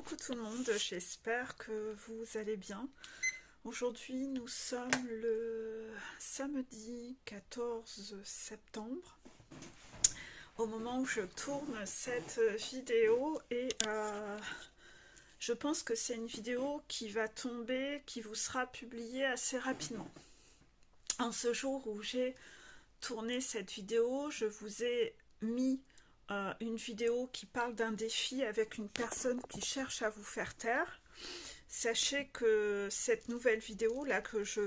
Coucou tout le monde, j'espère que vous allez bien. Aujourd'hui, nous sommes le samedi 14 septembre, au moment où je tourne cette vidéo et je pense que c'est une vidéo qui va tomber, qui vous sera publiée assez rapidement. En ce jour où j'ai tourné cette vidéo, je vous ai mis une vidéo qui parle d'un défi avec une personne qui cherche à vous faire taire. Sachez que cette nouvelle vidéo là que je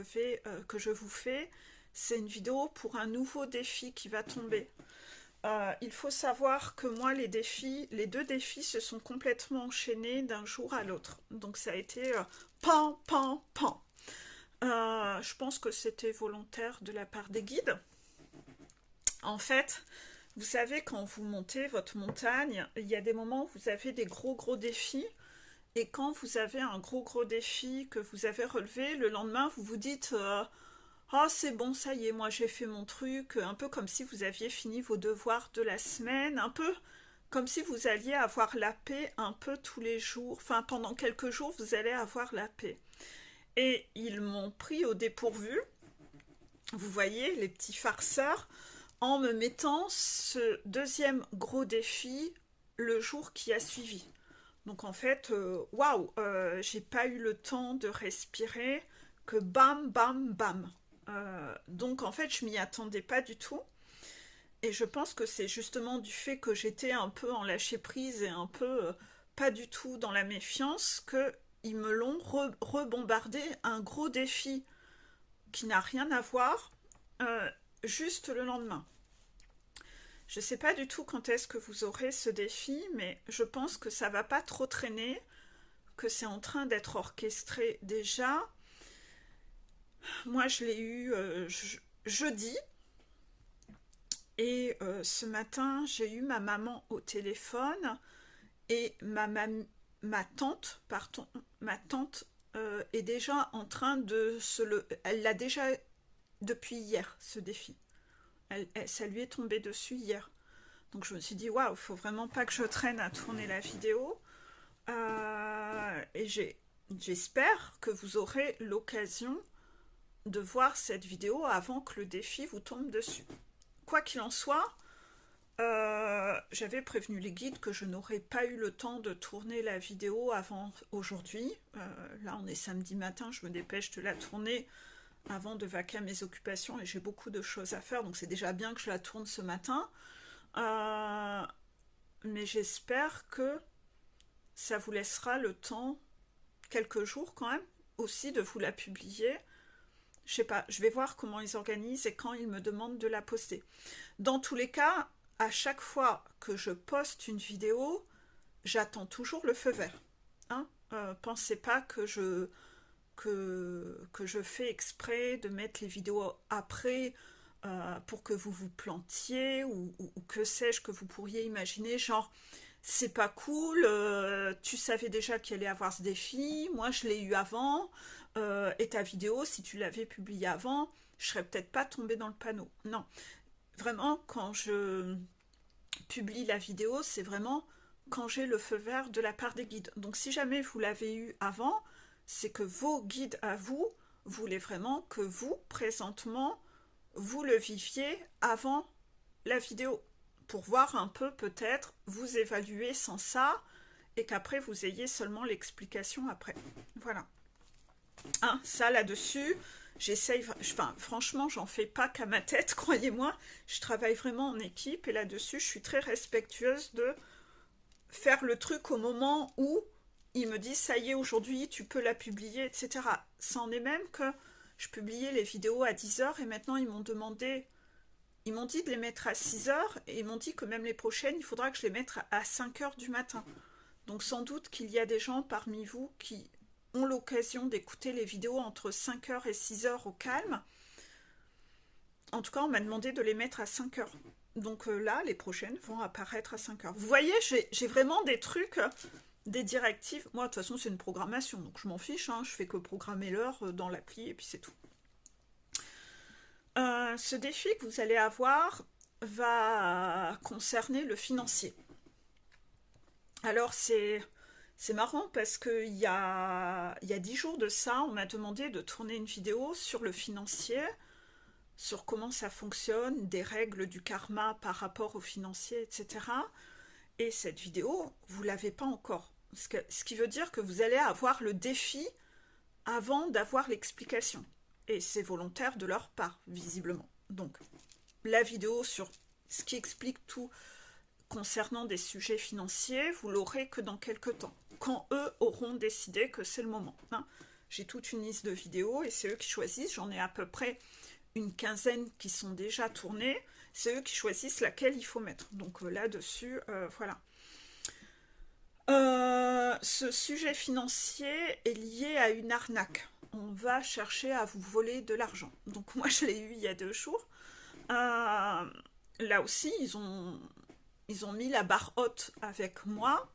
vous fais, c'est une vidéo pour un nouveau défi qui va tomber. Il faut savoir que moi les deux défis se sont complètement enchaînés d'un jour à l'autre. Donc ça a été pan, pan, pan. Je pense que c'était volontaire de la part des guides. En fait, vous savez, quand vous montez votre montagne, il y a des moments où vous avez des gros défis. Et quand vous avez un gros défi que vous avez relevé, le lendemain, vous vous dites ah, c'est bon, ça y est, moi j'ai fait mon truc. Un peu comme si vous aviez fini vos devoirs de la semaine. Un peu comme si vous alliez avoir la paix un peu tous les jours. Enfin, pendant quelques jours, vous allez avoir la paix. Et ils m'ont pris au dépourvu. Vous voyez, les petits farceurs, en me mettant ce deuxième gros défi le jour qui a suivi. Donc en fait, waouh, j'ai pas eu le temps de respirer, que bam, bam, bam. Donc en fait, je m'y attendais pas du tout. Et je pense que c'est justement du fait que j'étais un peu en lâcher prise et un peu pas du tout dans la méfiance que ils me l'ont rebombardé un gros défi qui n'a rien à voir juste le lendemain. Je ne sais pas du tout quand est-ce que vous aurez ce défi, mais je pense que ça va pas trop traîner, que c'est en train d'être orchestré déjà. Moi, je l'ai eu jeudi, et ce matin, j'ai eu ma maman au téléphone, et ma tante, pardon, ma tante est déjà en train de elle l'a déjà depuis hier, ce défi. Ça lui est tombé dessus hier. Donc je me suis dit, waouh, il faut vraiment pas que je traîne à tourner la vidéo. Et j'espère que vous aurez l'occasion de voir cette vidéo avant que le défi vous tombe dessus. Quoi qu'il en soit, j'avais prévenu les guides que je n'aurais pas eu le temps de tourner la vidéo avant aujourd'hui. Là, on est samedi matin, je me dépêche de la tourner avant de vaquer à mes occupations et j'ai beaucoup de choses à faire, donc c'est déjà bien que je la tourne ce matin. Mais j'espère que ça vous laissera le temps, quelques jours quand même, aussi de vous la publier. Je sais pas, je vais voir comment ils organisent et quand ils me demandent de la poster. Dans tous les cas, à chaque fois que je poste une vidéo, j'attends toujours le feu vert. Hein, pensez pas que je fais exprès de mettre les vidéos après pour que vous vous plantiez ou que sais-je que vous pourriez imaginer, genre c'est pas cool, tu savais déjà qu'il allait avoir ce défi, moi je l'ai eu avant, et ta vidéo, si tu l'avais publiée avant, je serais peut-être pas tombée dans le panneau. Non, vraiment, quand je publie la vidéo, c'est vraiment quand j'ai le feu vert de la part des guides. Donc si jamais vous l'avez eu avant, c'est que vos guides à vous voulaient vraiment que vous, présentement, vous le viviez avant la vidéo pour voir un peu peut-être vous évaluer sans ça et qu'après vous ayez seulement l'explication après. Voilà. Hein, ça là-dessus, j'essaye, enfin franchement j'en fais pas qu'à ma tête, croyez-moi, je travaille vraiment en équipe et là-dessus je suis très respectueuse de faire le truc au moment où ils me disent ça y est aujourd'hui tu peux la publier, etc. Ça en est même que je publiais les vidéos à 10h et maintenant ils m'ont dit de les mettre à 6h et ils m'ont dit que même les prochaines, il faudra que je les mette à 5h du matin. Donc sans doute qu'il y a des gens parmi vous qui ont l'occasion d'écouter les vidéos entre 5h et 6h au calme. En tout cas, on m'a demandé de les mettre à 5h. Donc là, les prochaines vont apparaître à 5h. Vous voyez, j'ai vraiment des trucs, des directives. Moi, de toute façon, c'est une programmation, donc je m'en fiche. Hein, je fais que programmer l'heure dans l'appli et puis c'est tout. Ce défi que vous allez avoir va concerner le financier. Alors, c'est C'est marrant parce il y a 10 jours de ça, on m'a demandé de tourner une vidéo sur le financier, sur comment ça fonctionne, des règles du karma par rapport au financier, etc. Et cette vidéo, vous l'avez pas encore. Ce qui veut dire que vous allez avoir le défi avant d'avoir l'explication. Et c'est volontaire de leur part, visiblement. Donc, la vidéo sur ce qui explique tout concernant des sujets financiers, vous l'aurez que dans quelques temps, quand eux auront décidé que c'est le moment. Hein. J'ai toute une liste de vidéos et c'est eux qui choisissent. J'en ai à peu près une quinzaine qui sont déjà tournées. C'est eux qui choisissent laquelle il faut mettre. Donc là-dessus, voilà. Ce sujet financier est lié à une arnaque. On va chercher à vous voler de l'argent. Donc moi, je l'ai eu il y a 2 jours. Là aussi, ils ont mis la barre haute avec moi.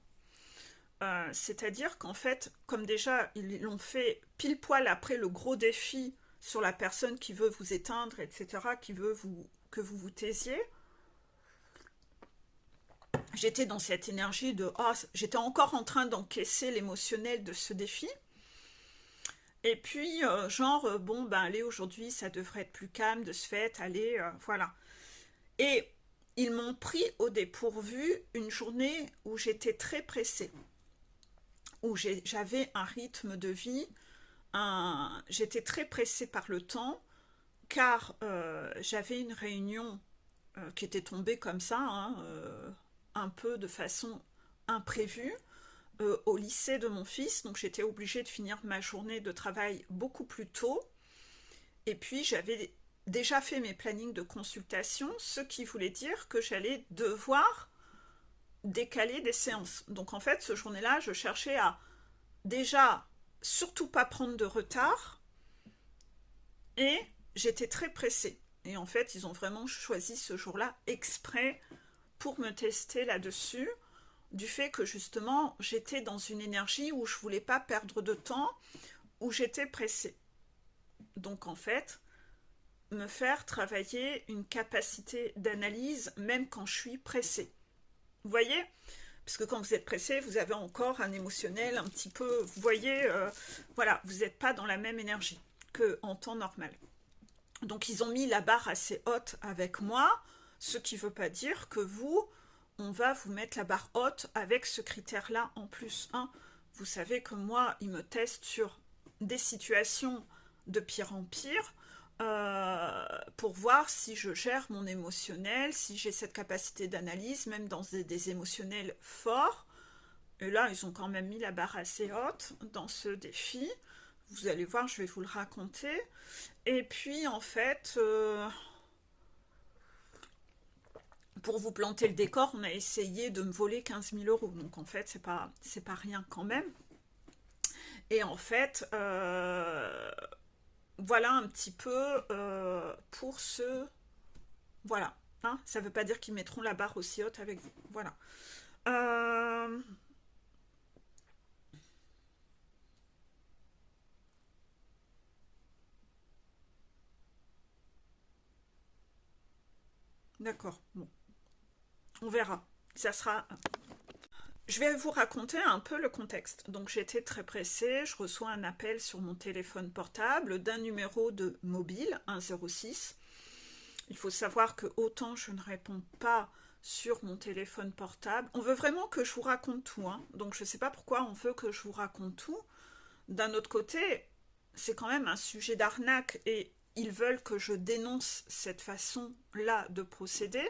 C'est-à-dire qu'en fait, comme déjà, ils l'ont fait pile poil après le gros défi sur la personne qui veut vous éteindre, etc., qui veut que vous vous taisiez, j'étais dans cette énergie de j'étais encore en train d'encaisser l'émotionnel de ce défi. Et puis, bon, ben allez, aujourd'hui, ça devrait être plus calme de ce fait, allez, voilà. Et ils m'ont pris au dépourvu une journée où j'étais très pressée, où j'avais un rythme de vie, j'étais très pressée par le temps, car j'avais une réunion qui était tombée comme ça, hein, un peu de façon imprévue, au lycée de mon fils, donc j'étais obligée de finir ma journée de travail beaucoup plus tôt, et puis j'avais déjà fait mes plannings de consultation, ce qui voulait dire que j'allais devoir décaler des séances. Donc en fait, ce journée-là, je cherchais à déjà surtout pas prendre de retard, et j'étais très pressée. Et en fait, ils ont vraiment choisi ce jour-là exprès pour me tester là-dessus, du fait que justement j'étais dans une énergie où je voulais pas perdre de temps, où j'étais pressée. Donc en fait, me faire travailler une capacité d'analyse même quand je suis pressée. Vous voyez? Parce que quand vous êtes pressé, vous avez encore un émotionnel un petit peu, vous voyez, voilà, vous n'êtes pas dans la même énergie qu'en temps normal. Donc ils ont mis la barre assez haute avec moi, ce qui ne veut pas dire que on va vous mettre la barre haute avec ce critère-là en plus. Hein. Vous savez que moi, ils me testent sur des situations de pire en pire, pour voir si je gère mon émotionnel, si j'ai cette capacité d'analyse, même dans des émotionnels forts. Et là, ils ont quand même mis la barre assez haute dans ce défi. Vous allez voir, je vais vous le raconter. Et puis, en fait, pour vous planter le décor, on a essayé de me voler 15 000 euros. Donc, en fait, c'est pas rien quand même. Et en fait, voilà un petit peu pour ce... Voilà. Hein, ça ne veut pas dire qu'ils mettront la barre aussi haute avec vous. Voilà. D'accord. Bon. On verra. Ça sera... Je vais vous raconter un peu le contexte. Donc j'étais très pressée, je reçois un appel sur mon téléphone portable d'un numéro de mobile, 106. Il faut savoir que autant je ne réponds pas sur mon téléphone portable. On veut vraiment que je vous raconte tout, hein. Donc je ne sais pas pourquoi on veut que je vous raconte tout. D'un autre côté, c'est quand même un sujet d'arnaque et ils veulent que je dénonce cette façon-là de procéder.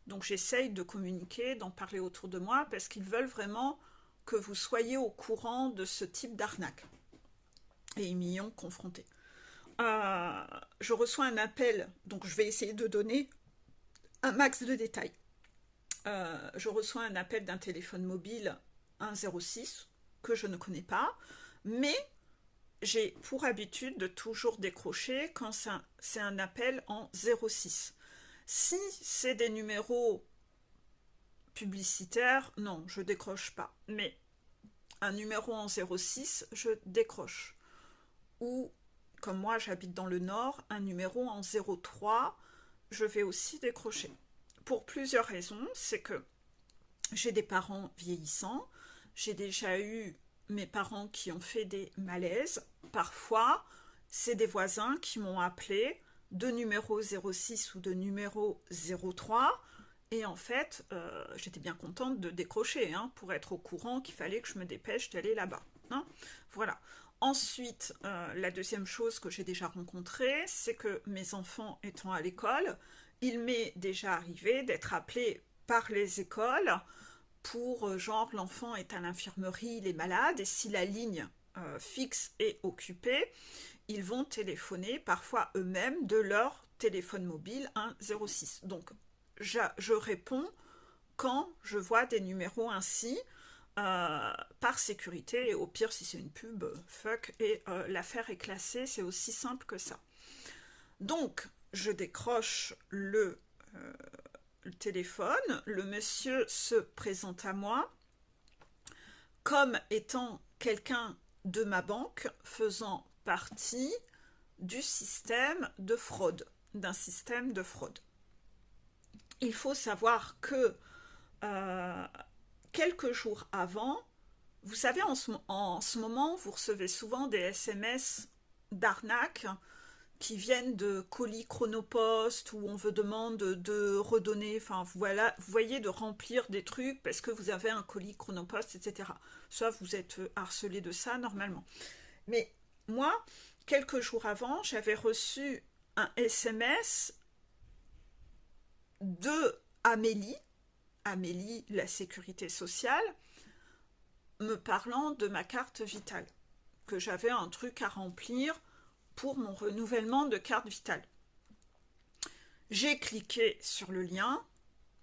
Donc j'essaye de communiquer, d'en parler autour de moi, parce qu'ils veulent vraiment que vous soyez au courant de ce type d'arnaque. Et ils m'y ont confronté. Je reçois un appel, donc je vais essayer de donner un max de détails. Je reçois un appel d'un téléphone mobile 106 que je ne connais pas, mais j'ai pour habitude de toujours décrocher quand c'est un appel en 06. Si c'est des numéros publicitaires, non, je décroche pas. Mais un numéro en 06, je décroche. Ou, comme moi j'habite dans le Nord, un numéro en 03, je vais aussi décrocher. Pour plusieurs raisons, c'est que j'ai des parents vieillissants, j'ai déjà eu mes parents qui ont fait des malaises. Parfois, c'est des voisins qui m'ont appelé de numéro 06 ou de numéro 03. Et en fait, j'étais bien contente de décrocher, hein, pour être au courant qu'il fallait que je me dépêche d'aller là-bas, hein. Voilà. Ensuite, la deuxième chose que j'ai déjà rencontrée, c'est que mes enfants étant à l'école, il m'est déjà arrivé d'être appelée par les écoles pour genre l'enfant est à l'infirmerie, il est malade, et si la ligne fixe est occupée, ils vont téléphoner parfois eux-mêmes de leur téléphone mobile 106. Donc je réponds quand je vois des numéros ainsi, par sécurité, et au pire si c'est une pub, fuck, et l'affaire est classée, c'est aussi simple que ça. Donc je décroche le téléphone, le monsieur se présente à moi comme étant quelqu'un de ma banque faisant partie du système de fraude, d'un système de fraude. Il faut savoir que quelques jours avant, vous savez, en ce moment, vous recevez souvent des SMS d'arnaque qui viennent de colis Chronopost où on vous demande de redonner, enfin voilà, vous voyez, de remplir des trucs parce que vous avez un colis Chronopost, etc. Soit vous êtes harcelé de ça normalement. Mais moi, quelques jours avant, j'avais reçu un SMS de Amélie, la sécurité sociale, me parlant de ma carte vitale, que j'avais un truc à remplir pour mon renouvellement de carte vitale. J'ai cliqué sur le lien,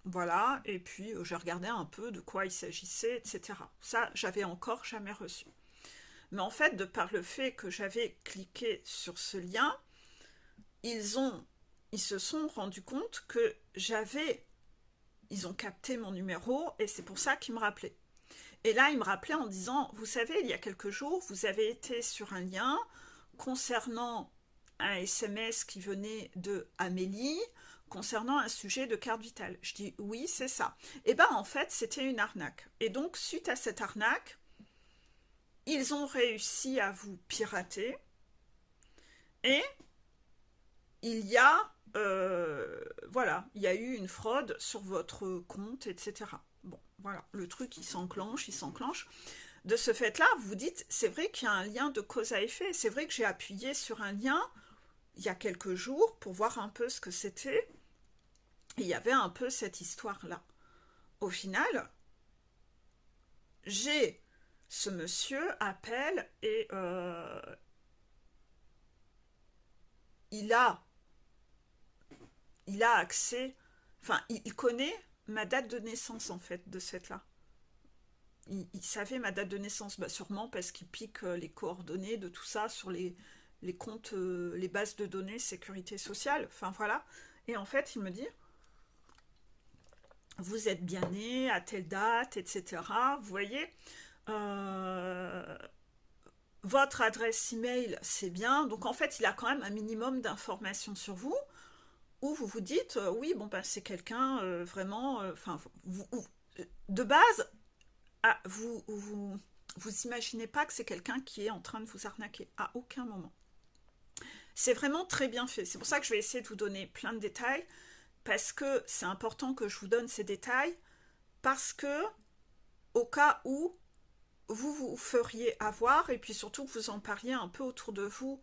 voilà, et puis j'ai regardé un peu de quoi il s'agissait, etc. Ça, j'avais encore jamais reçu. Mais en fait, de par le fait que j'avais cliqué sur ce lien, ils se sont rendus compte que ils ont capté mon numéro, et c'est pour ça qu'ils me rappelaient. Et là, ils me rappelaient en disant, vous savez, il y a quelques jours, vous avez été sur un lien concernant un SMS qui venait de Amélie, concernant un sujet de carte vitale. Je dis, oui, c'est ça. Et bien, en fait, c'était une arnaque. Et donc, suite à cette arnaque, ils ont réussi à vous pirater, et il y a voilà, il y a eu une fraude sur votre compte, etc. Bon, voilà, le truc il s'enclenche. De ce fait-là, vous vous dites, c'est vrai qu'il y a un lien de cause à effet. C'est vrai que j'ai appuyé sur un lien il y a quelques jours pour voir un peu ce que c'était. Et il y avait un peu cette histoire-là. Au final, ce monsieur appelle et il a accès, enfin, il connaît ma date de naissance, en fait, de cette là. Il savait ma date de naissance, bah, sûrement parce qu'il pique les coordonnées de tout ça sur les comptes, les bases de données sécurité sociale, enfin voilà. Et en fait, il me dit, vous êtes bien né à telle date, etc. Vous voyez, votre adresse email, c'est bien. Donc en fait, il a quand même un minimum d'informations sur vous, où vous vous dites, oui, bon, ben, c'est quelqu'un vraiment, enfin, de base, vous imaginez pas que c'est quelqu'un qui est en train de vous arnaquer, à aucun moment. C'est vraiment très bien fait. C'est pour ça que je vais essayer de vous donner plein de détails, parce que c'est important que je vous donne ces détails, parce que, au cas où vous vous feriez avoir, et puis surtout que vous en parliez un peu autour de vous,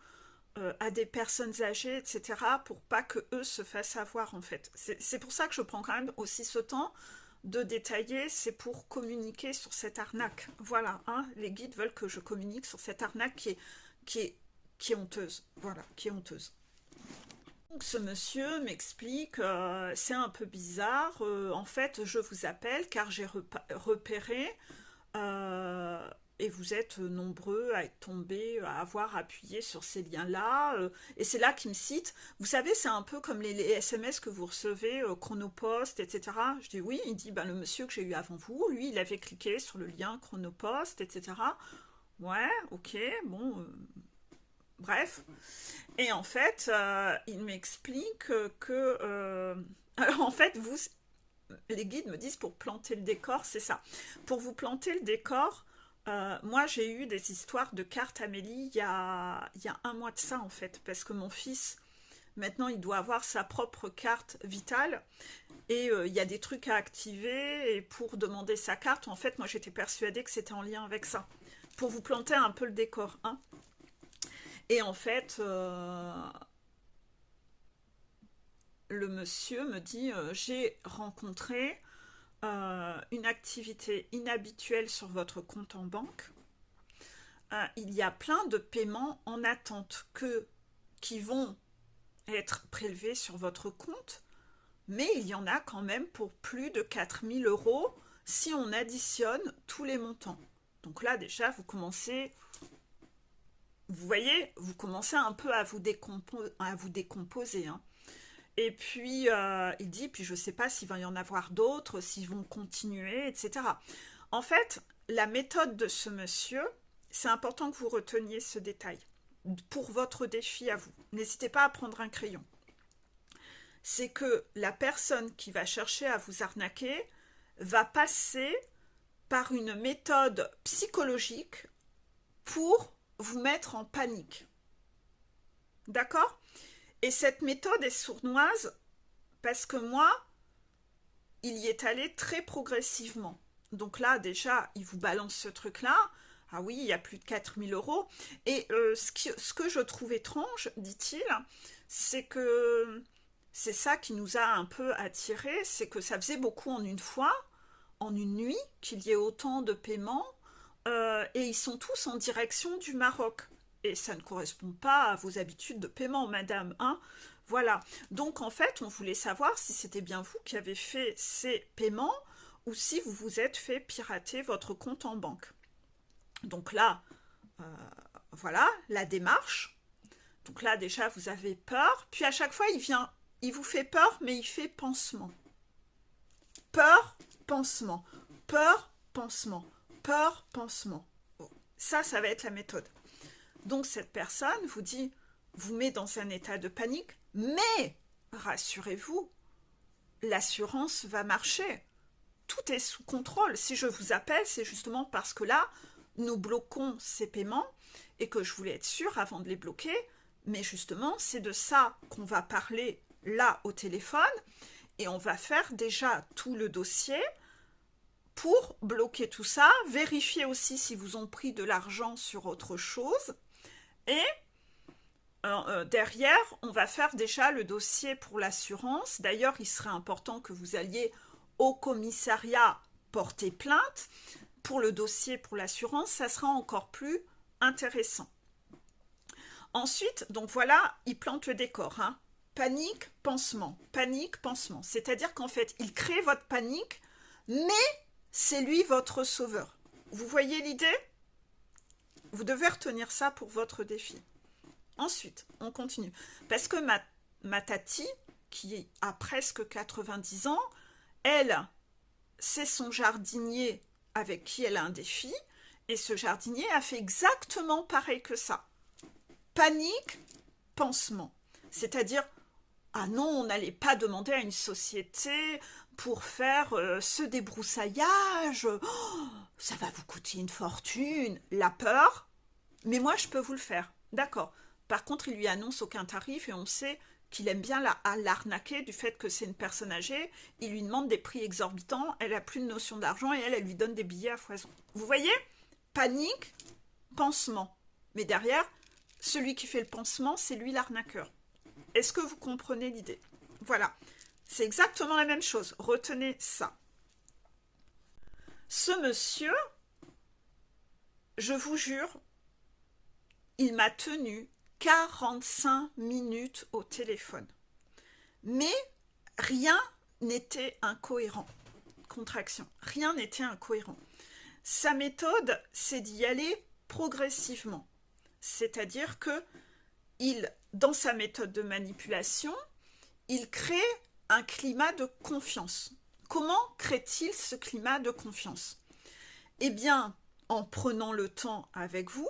à des personnes âgées, etc., pour pas que eux se fassent avoir, en fait. C'est pour ça que je prends quand même aussi ce temps de détailler, c'est pour communiquer sur cette arnaque. Voilà, hein, les guides veulent que je communique sur cette arnaque qui est honteuse. Voilà, qui est honteuse. Donc ce monsieur m'explique, c'est un peu bizarre, en fait je vous appelle car j'ai repéré, et vous êtes nombreux à être tombés, à avoir appuyé sur ces liens-là, et c'est là qu'il me cite. Vous savez, c'est un peu comme les SMS que vous recevez, Chronopost, etc. Je dis oui, il dit, ben, le monsieur que j'ai eu avant vous, lui, il avait cliqué sur le lien Chronopost, etc. Ouais, ok, bon, bref. Et en fait, il m'explique que... alors en fait, les guides me disent pour planter le décor, c'est ça. Pour vous planter le décor, moi j'ai eu des histoires de cartes Amélie il y a un mois de ça en fait, parce que mon fils, maintenant il doit avoir sa propre carte vitale, et il y a des trucs à activer, et pour demander sa carte, en fait moi j'étais persuadée que c'était en lien avec ça. Pour vous planter un peu le décor, hein. Et en fait, le monsieur me dit, j'ai rencontré une activité inhabituelle sur votre compte en banque. Il y a plein de paiements en attente qui vont être prélevés sur votre compte, mais il y en a quand même pour plus de 4 000 € si on additionne tous les montants. Donc là déjà vous commencez, vous voyez, vous commencez un peu à vous décomposer, hein. Et puis, il dit, puis je ne sais pas s'il va y en avoir d'autres, s'ils vont continuer, etc. En fait, la méthode de ce monsieur, c'est important que vous reteniez ce détail pour votre défi à vous. N'hésitez pas à prendre un crayon. C'est que la personne qui va chercher à vous arnaquer va passer par une méthode psychologique pour vous mettre en panique. D'accord ? Et cette méthode est sournoise parce que moi, il y est allé très progressivement. Donc là, déjà, il vous balance ce truc-là. Ah oui, il y a plus de 4 000 €. Et ce que je trouve étrange, dit-il, c'est que c'est ça qui nous a un peu attirés, c'est que ça faisait beaucoup en une fois, en une nuit, qu'il y ait autant de paiements. Et ils sont tous en direction du Maroc. Et ça ne correspond pas à vos habitudes de paiement, madame, hein. Voilà. Donc, en fait, on voulait savoir si c'était bien vous qui avez fait ces paiements ou si vous vous êtes fait pirater votre compte en banque. Donc là, voilà, la démarche. Donc là, déjà, vous avez peur. Puis à chaque fois, il vous fait peur, mais il fait pansement. Peur, pansement. Peur, pansement. Peur, pansement. Ça va être la méthode. Donc cette personne vous met dans un état de panique, mais rassurez-vous, l'assurance va marcher. Tout est sous contrôle. Si je vous appelle, c'est justement parce que là, nous bloquons ces paiements et que je voulais être sûre avant de les bloquer. Mais justement, c'est de ça qu'on va parler là au téléphone et on va faire déjà tout le dossier pour bloquer tout ça, vérifier aussi si vous ont pris de l'argent sur autre chose. Et derrière, on va faire déjà le dossier pour l'assurance. D'ailleurs, il serait important que vous alliez au commissariat porter plainte. Pour le dossier pour l'assurance, ça sera encore plus intéressant. Ensuite, donc voilà, il plante le décor, hein. Panique, pansement. Panique, pansement. C'est-à-dire qu'en fait, il crée votre panique, mais c'est lui votre sauveur. Vous voyez l'idée ? Vous devez retenir ça pour votre défi. Ensuite, on continue. Parce que ma tati, qui a presque 90 ans, elle, c'est son jardinier avec qui elle a un défi, et ce jardinier a fait exactement pareil que ça. Panique, pansement. C'est-à-dire, ah non, on n'allait pas demander à une société pour faire ce débroussaillage. Oh, ça va vous coûter une fortune. La peur, mais moi je peux vous le faire. D'accord. Par contre, il lui annonce aucun tarif et on sait qu'il aime bien l'arnaquer du fait que c'est une personne âgée. Il lui demande des prix exorbitants, elle n'a plus de notion d'argent et elle lui donne des billets à foison. Vous voyez ? Panique, pansement. Mais derrière, celui qui fait le pansement, c'est lui l'arnaqueur. Est-ce que vous comprenez l'idée ? Voilà. C'est exactement la même chose. Retenez ça. Ce monsieur, je vous jure, il m'a tenu 45 minutes au téléphone. Mais rien n'était incohérent. Contraction. Rien n'était incohérent. Sa méthode, c'est d'y aller progressivement. C'est-à-dire que dans sa méthode de manipulation, il crée un climat de confiance. Comment crée-t-il ce climat de confiance ? Eh bien, en prenant le temps avec vous,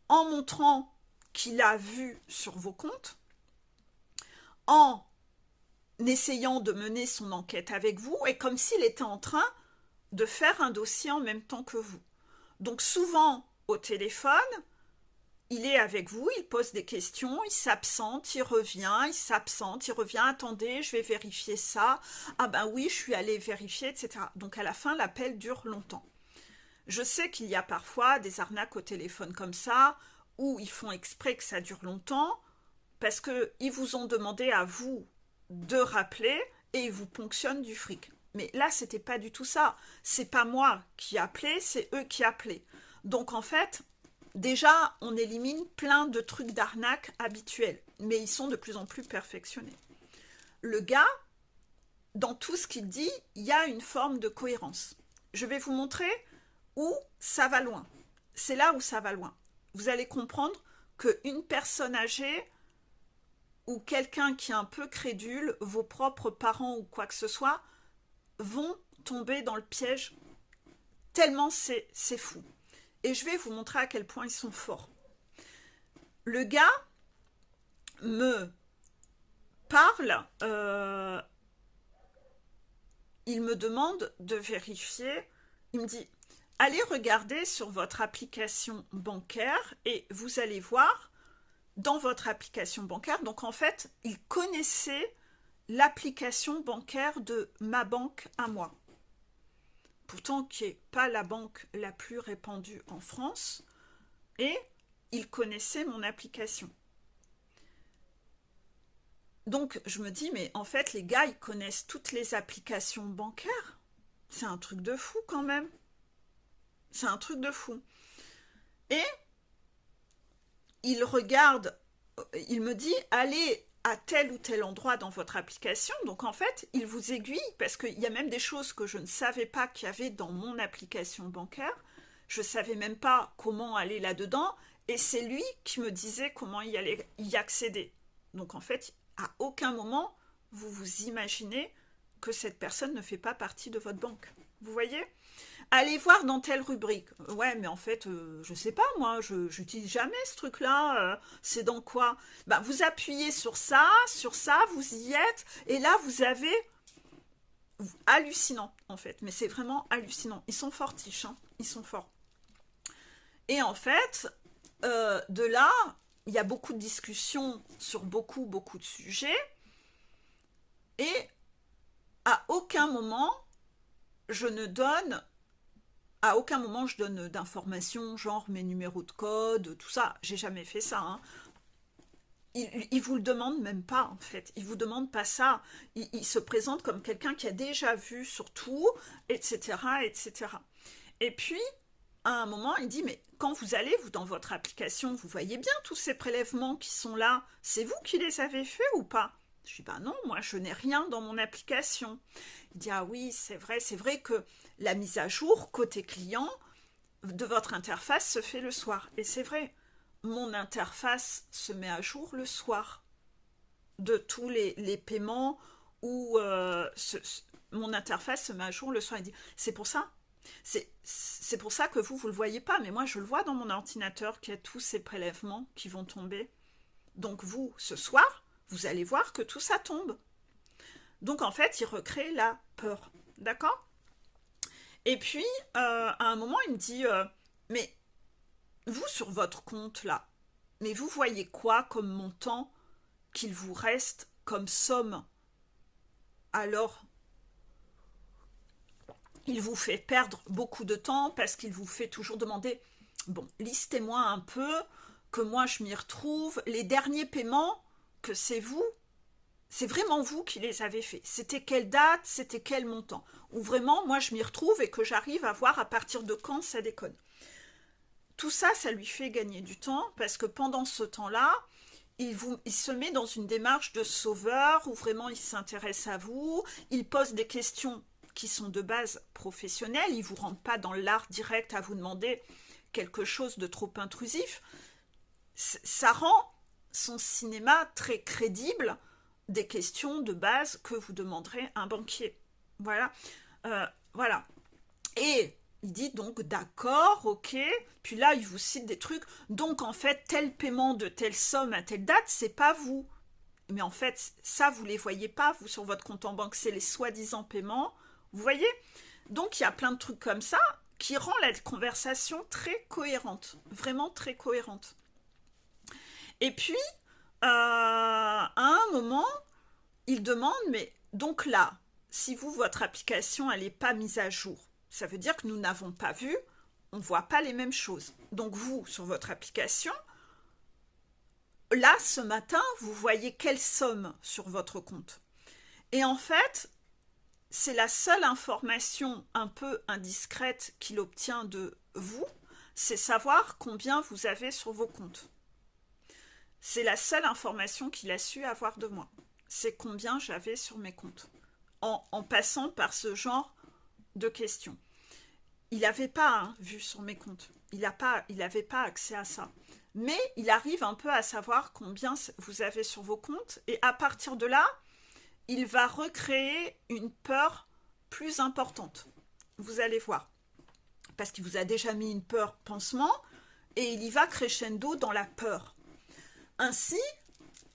en montrant qu'il a vu sur vos comptes, en essayant de mener son enquête avec vous et comme s'il était en train de faire un dossier en même temps que vous. Donc souvent, au téléphone, il est avec vous, il pose des questions, il s'absente, il revient, il s'absente, il revient, attendez, je vais vérifier ça, ah ben oui, je suis allé vérifier, etc. Donc à la fin, l'appel dure longtemps. Je sais qu'il y a parfois des arnaques au téléphone comme ça, où ils font exprès que ça dure longtemps, parce qu'ils vous ont demandé à vous de rappeler, et ils vous ponctionnent du fric. Mais là, c'était pas du tout ça. C'est pas moi qui appelais, c'est eux qui appelaient. Donc en fait, déjà, on élimine plein de trucs d'arnaque habituels, mais ils sont de plus en plus perfectionnés. Le gars, dans tout ce qu'il dit, il y a une forme de cohérence. Je vais vous montrer où ça va loin. C'est là où ça va loin. Vous allez comprendre qu'une personne âgée ou quelqu'un qui est un peu crédule, vos propres parents ou quoi que ce soit, vont tomber dans le piège tellement c'est fou. Et je vais vous montrer à quel point ils sont forts. Le gars me parle, il me demande de vérifier, il me dit, allez regarder sur votre application bancaire et vous allez voir dans votre application bancaire, donc en fait, il connaissait l'application bancaire de ma banque à moi. Pourtant, qui n'est pas la banque la plus répandue en France, et il connaissait mon application. Donc, je me dis, mais en fait, les gars, ils connaissent toutes les applications bancaires. C'est un truc de fou, quand même. C'est un truc de fou. Et il regarde, il me dit, allez à tel ou tel endroit dans votre application. Donc en fait, il vous aiguille parce qu'il y a même des choses que je ne savais pas qu'il y avait dans mon application bancaire. Je ne savais même pas comment aller là-dedans et c'est lui qui me disait comment y accéder. Donc en fait, à aucun moment, vous vous imaginez que cette personne ne fait pas partie de votre banque. Vous voyez ? Allez voir dans telle rubrique. Ouais, mais en fait, je sais pas, moi, je n'utilise jamais ce truc-là. C'est dans quoi ? Bah, vous appuyez sur ça, vous y êtes, et là, vous avez... Hallucinant, en fait. Mais c'est vraiment hallucinant. Ils sont fortiches, hein. Ils sont forts. Et en fait, de là, il y a beaucoup de discussions sur beaucoup de sujets, et à aucun moment, je donne d'informations, genre mes numéros de code, tout ça. J'ai jamais fait ça. Hein. Il vous le demande même pas, en fait. Il vous demande pas ça. Il se présente comme quelqu'un qui a déjà vu sur tout, etc., etc. Et puis, à un moment, il dit, mais quand vous allez, vous, dans votre application, vous voyez bien tous ces prélèvements qui sont là. C'est vous qui les avez faits ou pas ? Je dis, bah non, moi, je n'ai rien dans mon application. Il dit, ah oui, c'est vrai que la mise à jour côté client de votre interface se fait le soir. Et c'est vrai, mon interface se met à jour le soir de tous les paiements où mon interface se met à jour le soir. Il dit, c'est pour ça. C'est pour ça que vous le voyez pas, mais moi je le vois dans mon ordinateur qu'il y a tous ces prélèvements qui vont tomber. Donc vous, ce soir, vous allez voir que tout ça tombe. Donc en fait, il recrée la peur. D'accord ? Et puis, à un moment, il me dit, mais vous, sur votre compte, là, mais vous voyez quoi comme montant qu'il vous reste comme somme ? Alors, il vous fait perdre beaucoup de temps parce qu'il vous fait toujours demander, bon, listez-moi un peu, que moi je m'y retrouve. Les derniers paiements, que c'est vous, c'est vraiment vous qui les avez faits. C'était quelle date, c'était quel montant ? Ou vraiment, moi, je m'y retrouve et que j'arrive à voir à partir de quand ça déconne. Tout ça, ça lui fait gagner du temps parce que pendant ce temps-là, il se met dans une démarche de sauveur où vraiment il s'intéresse à vous, il pose des questions qui sont de base professionnelles, il ne vous rentre pas dans l'art direct à vous demander quelque chose de trop intrusif. Ça rend son cinéma très crédible des questions de base que vous demanderez à un banquier. Voilà. Voilà. Et il dit donc d'accord, ok. Puis là, il vous cite des trucs. Donc en fait, tel paiement de telle somme à telle date, c'est pas vous. mais en fait, ça, vous ne les voyez pas, vous, sur votre compte en banque, c'est les soi-disant paiements. Vous voyez? Donc, il y a plein de trucs comme ça qui rend la conversation très cohérente, vraiment très cohérente. Et puis, à un moment, il demande, mais donc là, si vous, votre application, elle n'est pas mise à jour, ça veut dire que nous n'avons pas vu, on ne voit pas les mêmes choses. Donc vous, sur votre application, là, ce matin, vous voyez quelle somme sur votre compte. Et en fait, c'est la seule information un peu indiscrète qu'il obtient de vous, c'est savoir combien vous avez sur vos comptes. C'est la seule information qu'il a su avoir de moi. C'est combien j'avais sur mes comptes. En passant par ce genre de questions. Il n'avait pas vu sur mes comptes. Il n'avait pas accès à ça. Mais il arrive un peu à savoir combien vous avez sur vos comptes. Et à partir de là, il va recréer une peur plus importante. Vous allez voir. Parce qu'il vous a déjà mis une peur pansement. Et il y va crescendo dans la peur. Ainsi,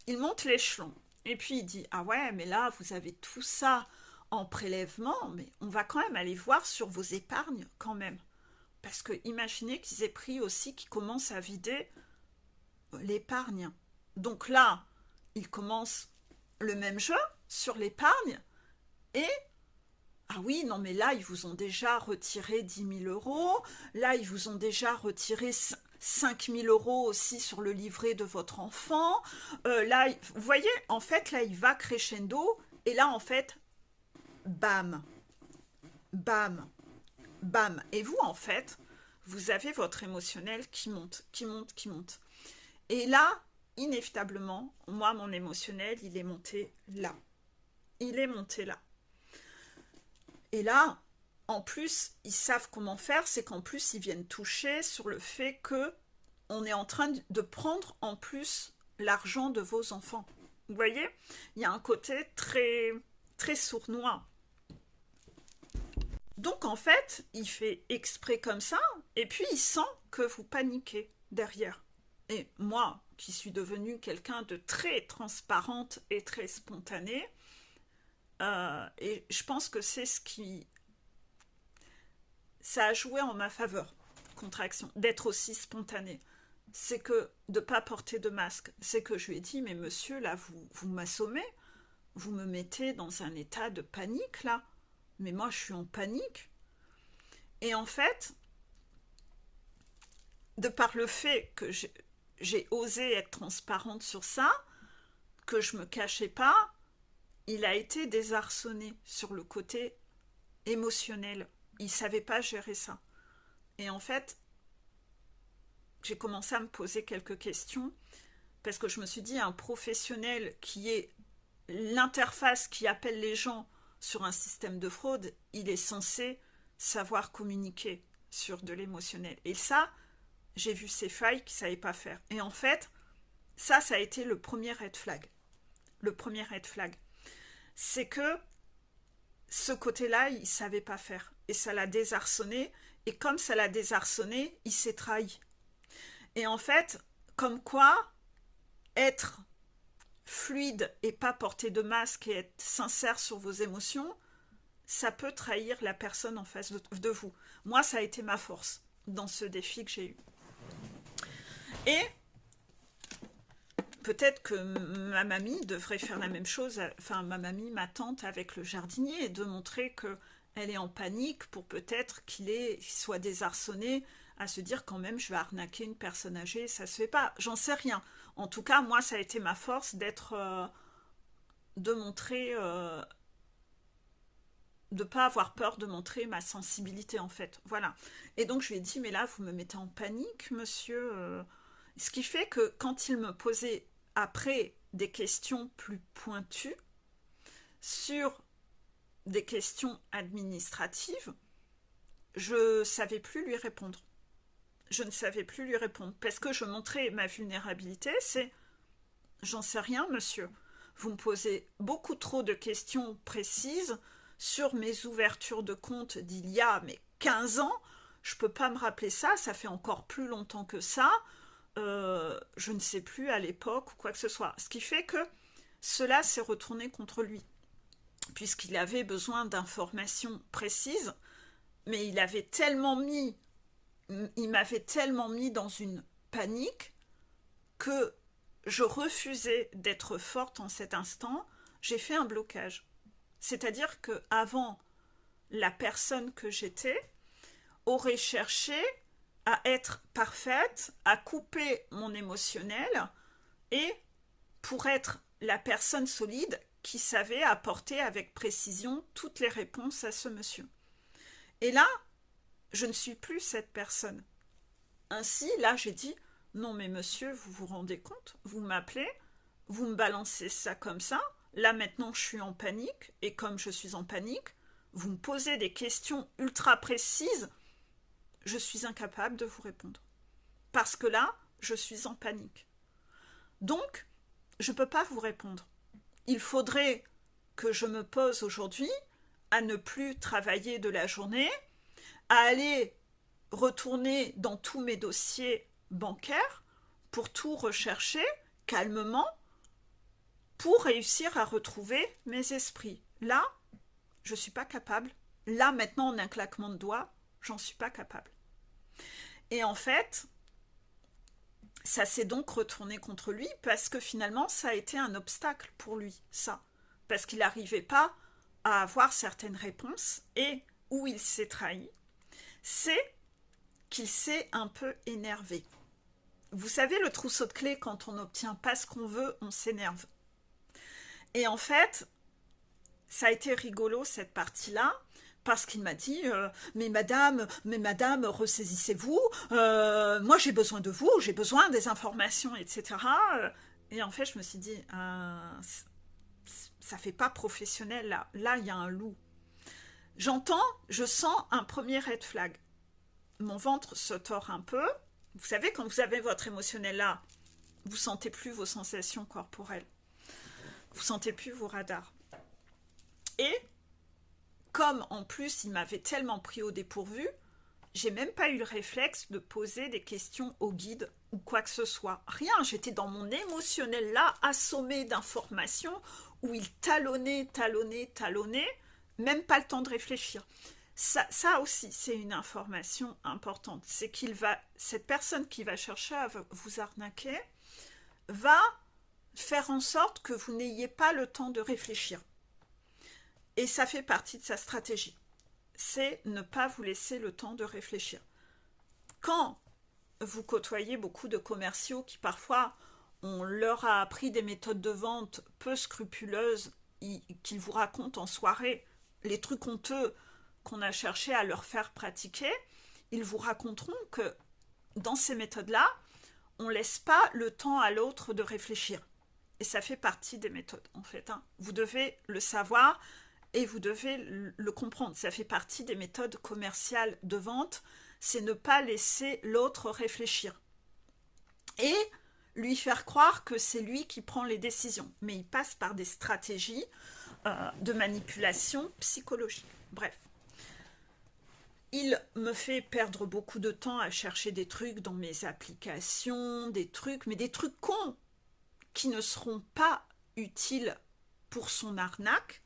il monte l'échelon. Et puis il dit, ah ouais, mais là, vous avez tout ça en prélèvement, mais on va quand même aller voir sur vos épargnes quand même. Parce que imaginez qu'ils aient pris aussi, qu'ils commencent à vider l'épargne. Donc là, ils commencent le même jeu sur l'épargne et ah oui, non mais là, ils vous ont déjà retiré 10 000 euros, là, ils vous ont déjà retiré 5 000 euros aussi sur le livret de votre enfant. Là, vous voyez, en fait, là, il va crescendo et là, en fait, bam, bam, bam. Et vous, en fait, vous avez votre émotionnel qui monte, qui monte, qui monte. Et là, inévitablement, moi, mon émotionnel, il est monté là. Il est monté là. Et là, en plus, ils savent comment faire, c'est qu'en plus, ils viennent toucher sur le fait que on est en train de prendre en plus l'argent de vos enfants. Vous voyez, il y a un côté très, très sournois. Donc, en fait, il fait exprès comme ça, et puis il sent que vous paniquez derrière. Et moi, qui suis devenue quelqu'un de très transparente et très spontanée, et je pense que c'est ce qui... Ça a joué en ma faveur, contraction, d'être aussi spontanée. C'est que de ne pas porter de masque. C'est que je lui ai dit, mais monsieur, là, vous m'assommez, vous me mettez dans un état de panique, là. Mais moi, je suis en panique. Et en fait, de par le fait que j'ai osé être transparente sur ça, que je ne me cachais pas, il a été désarçonné sur le côté émotionnel. Il ne savait pas gérer ça. Et en fait, j'ai commencé à me poser quelques questions parce que je me suis dit, un professionnel qui est l'interface qui appelle les gens sur un système de fraude, il est censé savoir communiquer sur de l'émotionnel. Et ça, j'ai vu ces failles qu'il ne savait pas faire. Et en fait, ça a été le premier red flag. Le premier red flag. C'est que ce côté-là, il ne savait pas faire. Et ça l'a désarçonné. Et comme ça l'a désarçonné, il s'est trahi. Et en fait, comme quoi, être fluide et pas porter de masque et être sincère sur vos émotions, ça peut trahir la personne en face de vous. Moi, ça a été ma force dans ce défi que j'ai eu. Et peut-être que ma mamie devrait faire la même chose, enfin ma mamie, ma tante avec le jardinier, et de montrer qu'elle est en panique pour peut-être qu'il soit désarçonné à se dire quand même je vais arnaquer une personne âgée, ça se fait pas, j'en sais rien. En tout cas, moi ça a été ma force d'être, de montrer, de pas avoir peur de montrer ma sensibilité en fait, voilà. Et donc je lui ai dit mais là vous me mettez en panique monsieur, ce qui fait que quand il me posait après des questions plus pointues sur des questions administratives, je ne savais plus lui répondre. Je ne savais plus lui répondre parce que je montrais ma vulnérabilité, c'est j'en sais rien monsieur, vous me posez beaucoup trop de questions précises sur mes ouvertures de compte d'il y a 15 ans, je ne peux pas me rappeler ça, ça fait encore plus longtemps que ça, je ne sais plus à l'époque ou quoi que ce soit. Ce qui fait que cela s'est retourné contre lui, puisqu'il avait besoin d'informations précises, mais il m'avait tellement mis dans une panique que je refusais d'être forte en cet instant. J'ai fait un blocage. C'est-à-dire qu'avant, la personne que j'étais aurait cherché à être parfaite, à couper mon émotionnel et pour être la personne solide qui savait apporter avec précision toutes les réponses à ce monsieur. Et là, je ne suis plus cette personne. Ainsi, là, j'ai dit, non mais monsieur, vous vous rendez compte? Vous m'appelez, vous me balancez ça comme ça, là maintenant je suis en panique, et comme je suis en panique, vous me posez des questions ultra précises, je suis incapable de vous répondre. Parce que là, je suis en panique. Donc, je ne peux pas vous répondre. Il faudrait que je me pose aujourd'hui à ne plus travailler de la journée, à aller retourner dans tous mes dossiers bancaires pour tout rechercher calmement pour réussir à retrouver mes esprits. Là, je ne suis pas capable. Là, maintenant, en un claquement de doigts, j'en suis pas capable. Et en fait, ça s'est donc retourné contre lui parce que finalement, ça a été un obstacle pour lui, ça. Parce qu'il n'arrivait pas à avoir certaines réponses et où il s'est trahi, c'est qu'il s'est un peu énervé. Vous savez, le trousseau de clés, quand on n'obtient pas ce qu'on veut, on s'énerve. Et en fait, ça a été rigolo cette partie-là, parce qu'il m'a dit mais madame, ressaisissez-vous, moi j'ai besoin de vous, j'ai besoin des informations, etc. Et en fait, je me suis dit ça fait pas professionnel là. Là, il y a un loup. Je sens un premier red flag. Mon ventre se tord un peu. Vous savez, quand vous avez votre émotionnel là, vous sentez plus vos sensations corporelles. Vous sentez plus vos radars. Et comme en plus il m'avait tellement pris au dépourvu, j'ai même pas eu le réflexe de poser des questions au guide ou quoi que ce soit. Rien, j'étais dans mon émotionnel là, assommée d'informations, où il talonnait, même pas le temps de réfléchir. Ça aussi, c'est une information importante. C'est cette personne qui va chercher à vous arnaquer va faire en sorte que vous n'ayez pas le temps de réfléchir. Et ça fait partie de sa stratégie. C'est ne pas vous laisser le temps de réfléchir. Quand vous côtoyez beaucoup de commerciaux qui parfois, on leur a appris des méthodes de vente peu scrupuleuses, qu'ils vous racontent en soirée les trucs honteux qu'on a cherché à leur faire pratiquer, ils vous raconteront que dans ces méthodes-là, on ne laisse pas le temps à l'autre de réfléchir. Et ça fait partie des méthodes, en fait. Vous devez le savoir et vous devez le comprendre. Ça fait partie des méthodes commerciales de vente, c'est ne pas laisser l'autre réfléchir. Et lui faire croire que c'est lui qui prend les décisions. Mais il passe par des stratégies de manipulation psychologique. Bref. Il me fait perdre beaucoup de temps à chercher des trucs dans mes applications, mais des trucs cons qui ne seront pas utiles pour son arnaque,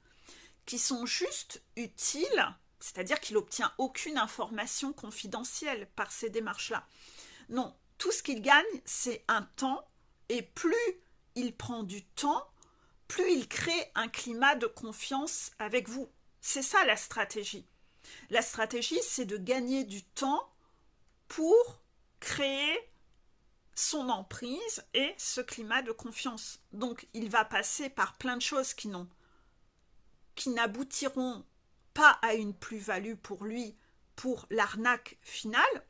qui sont juste utiles, c'est-à-dire qu'il n'obtient aucune information confidentielle par ces démarches-là. Non, tout ce qu'il gagne, c'est un temps, et plus il prend du temps, plus il crée un climat de confiance avec vous. C'est ça la stratégie. La stratégie, c'est de gagner du temps pour créer son emprise et ce climat de confiance. Donc, il va passer par plein de choses qui n'aboutiront pas à une plus-value pour lui, pour l'arnaque finale,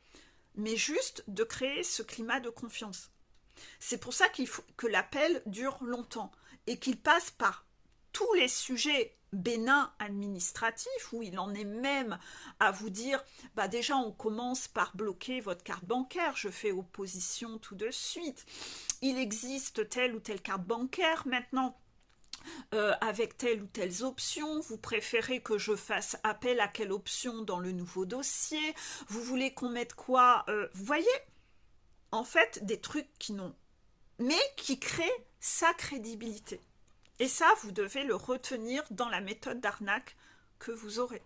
mais juste de créer ce climat de confiance. C'est pour ça qu'il faut que l'appel dure longtemps et qu'il passe par tous les sujets bénins administratifs, où il en est même à vous dire déjà on commence par bloquer votre carte bancaire, je fais opposition tout de suite, il existe telle ou telle carte bancaire maintenant avec telle ou telle option, vous préférez que je fasse appel à quelle option dans le nouveau dossier, vous voulez qu'on mette quoi, vous voyez, en fait des trucs qui n'ont, mais qui créent sa crédibilité. Et ça, vous devez le retenir dans la méthode d'arnaque que vous aurez.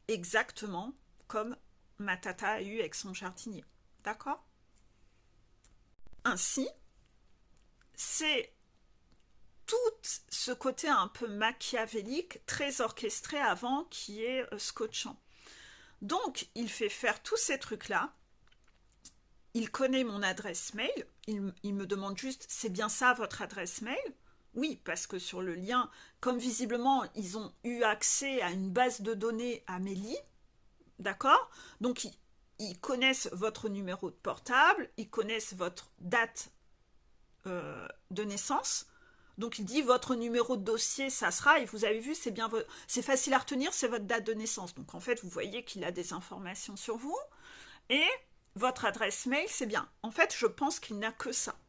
Exactement comme ma tata a eu avec son jardinier. D'accord? Ainsi, c'est tout ce côté un peu machiavélique, très orchestré avant, qui est scotchant. Donc, il fait faire tous ces trucs-là. Il connaît mon adresse mail. Il me demande juste, c'est bien ça votre adresse mail? Oui, parce que sur le lien, comme visiblement, ils ont eu accès à une base de données Amélie, d'accord? Donc, ils connaissent votre numéro de portable, ils connaissent votre date de naissance. Donc, il dit, votre numéro de dossier, ça sera, et vous avez vu, c'est bien c'est facile à retenir, c'est votre date de naissance. Donc, en fait, vous voyez qu'il a des informations sur vous. Et votre adresse mail, c'est bien. En fait, je pense qu'il n'a que ça.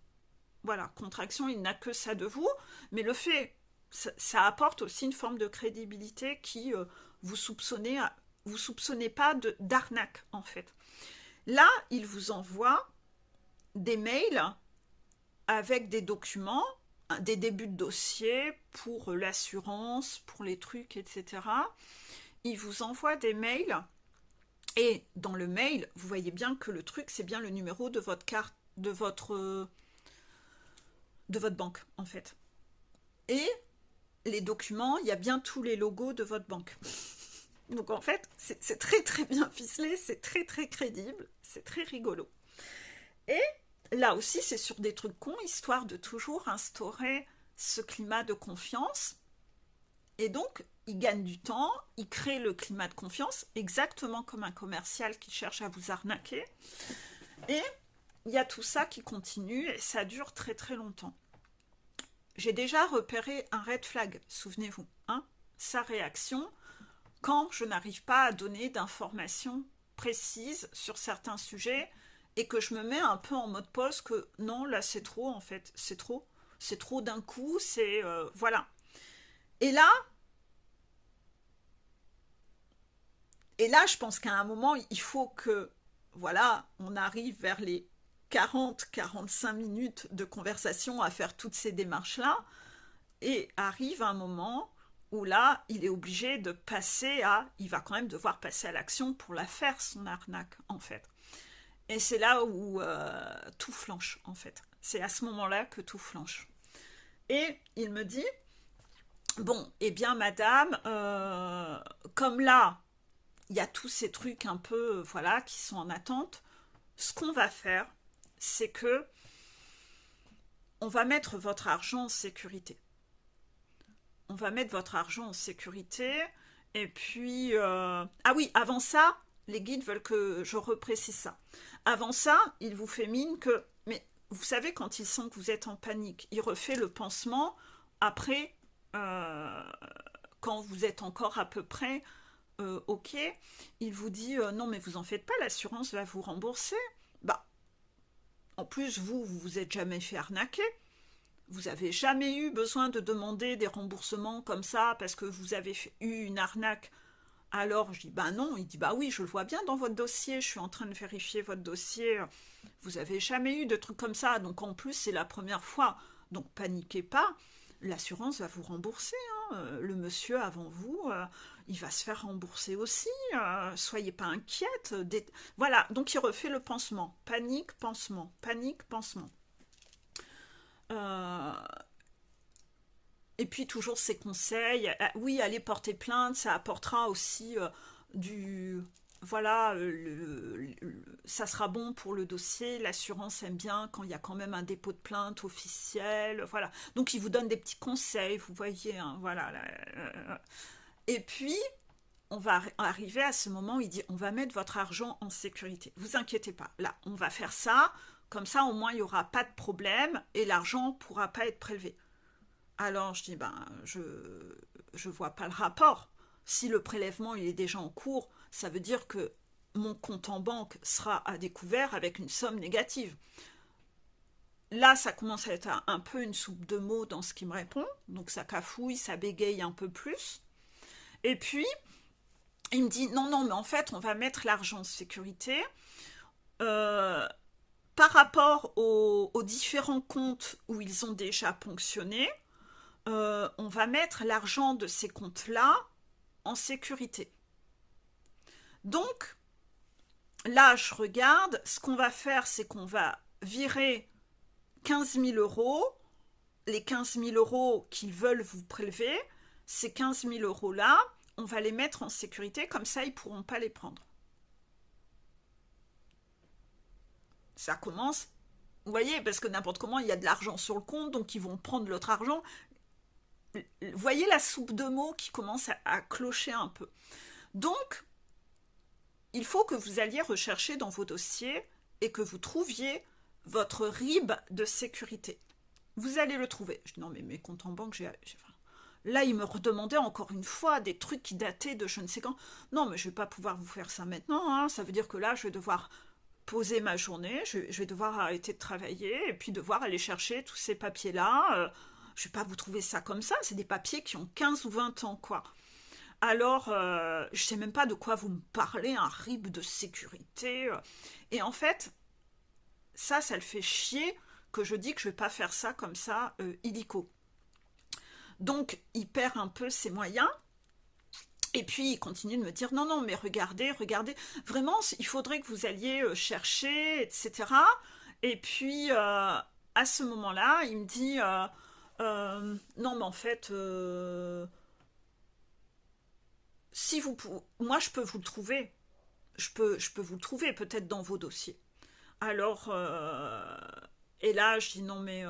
Voilà, contraction, il n'a que ça de vous, mais le fait, ça apporte aussi une forme de crédibilité qui vous soupçonnez pas d'arnaque, en fait. Là, il vous envoie des mails avec des documents, des débuts de dossier pour l'assurance, pour les trucs, etc. Il vous envoie des mails, et dans le mail, vous voyez bien que le truc, c'est bien le numéro de votre carte, de votre banque, en fait. Et les documents, il y a bien tous les logos de votre banque. Donc en fait, c'est très très bien ficelé, c'est très très crédible, c'est très rigolo. Et là aussi, c'est sur des trucs cons, histoire de toujours instaurer ce climat de confiance. Et donc, il gagne du temps, il crée le climat de confiance, exactement comme un commercial qui cherche à vous arnaquer. Et il y a tout ça qui continue et ça dure très très longtemps. J'ai déjà repéré un red flag, souvenez-vous, hein, sa réaction quand je n'arrive pas à donner d'informations précises sur certains sujets et que je me mets un peu en mode pause que non, là c'est trop en fait, c'est trop d'un coup, c'est voilà. Et là, je pense qu'à un moment, il faut que, voilà, on arrive vers les 40-45 minutes de conversation à faire toutes ces démarches-là, et arrive un moment où là, il est obligé de passer il va quand même devoir passer à l'action pour la faire, son arnaque, en fait. Et c'est là où tout flanche, en fait. C'est à ce moment-là que tout flanche. Et il me dit, bon, eh bien, madame, comme là, il y a tous ces trucs un peu, voilà, qui sont en attente, ce qu'on va faire, c'est que on va mettre votre argent en sécurité. On va mettre votre argent en sécurité, et puis... Ah oui, avant ça, les guides veulent que je reprécise ça. Avant ça, il vous fait mine que... Mais vous savez, quand il sent que vous êtes en panique, il refait le pansement après, quand vous êtes encore à peu près ok, il vous dit non mais vous en faites pas, l'assurance va vous rembourser. Bah, en plus vous êtes jamais fait arnaquer. Vous avez jamais eu besoin de demander des remboursements comme ça parce que vous avez eu une arnaque. Alors je dis bah non, il dit bah oui, je le vois bien dans votre dossier, je suis en train de vérifier votre dossier. Vous avez jamais eu de trucs comme ça, donc en plus c'est la première fois. Donc paniquez pas, l'assurance va vous rembourser. Hein. Le monsieur avant vous, il va se faire rembourser aussi. Soyez pas inquiète. Voilà, donc il refait le pansement. Panique, pansement. Panique, pansement. Et puis toujours ses conseils. Oui, allez porter plainte, ça apportera aussi du... Voilà, ça sera bon pour le dossier. L'assurance aime bien quand il y a quand même un dépôt de plainte officiel. Voilà. Donc il vous donne des petits conseils, vous voyez. Hein, voilà. Et puis, on va arriver à ce moment où il dit on va mettre votre argent en sécurité. Vous inquiétez pas. Là, on va faire ça. Comme ça, au moins, il n'y aura pas de problème et l'argent ne pourra pas être prélevé. Alors, je dis, ben, je vois pas le rapport. Si le prélèvement il est déjà en cours, ça veut dire que mon compte en banque sera à découvert avec une somme négative. Là, ça commence à être un peu une soupe de mots dans ce qu'il me répond. Donc, ça cafouille, ça bégaye un peu plus. Et puis, il me dit, non, mais en fait, on va mettre l'argent en sécurité. Par rapport aux différents comptes où ils ont déjà ponctionné, on va mettre l'argent de ces comptes-là en sécurité. Donc, là, je regarde, ce qu'on va faire, c'est qu'on va virer 15 000 euros, les 15 000 euros qu'ils veulent vous prélever, ces 15 000 euros-là, on va les mettre en sécurité, comme ça, ils ne pourront pas les prendre. Ça commence, vous voyez, parce que n'importe comment, il y a de l'argent sur le compte, donc ils vont prendre l'autre argent. Vous voyez la soupe de mots qui commence à clocher un peu. Donc, il faut que vous alliez rechercher dans vos dossiers et que vous trouviez votre RIB de sécurité. Vous allez le trouver. Je dis non, mais mes comptes en banque, là, il me redemandait encore une fois des trucs qui dataient de je ne sais quand. Non, mais je ne vais pas pouvoir vous faire ça maintenant. Hein. Ça veut dire que là, je vais devoir poser ma journée, je vais devoir arrêter de travailler et puis devoir aller chercher tous ces papiers-là. Je ne vais pas vous trouver ça comme ça. C'est des papiers qui ont 15 ou 20 ans, quoi. Alors, je ne sais même pas de quoi vous me parlez, un RIB de sécurité. Et en fait, ça le fait chier que je dis que je ne vais pas faire ça comme ça, illico. Donc, il perd un peu ses moyens. Et puis, il continue de me dire, non, mais regardez, vraiment, il faudrait que vous alliez chercher, etc. Et puis, à ce moment-là, il me dit, non, mais en fait... si vous, moi, je peux vous le trouver. Je peux vous le trouver, peut-être dans vos dossiers. Alors, et là, je dis non, mais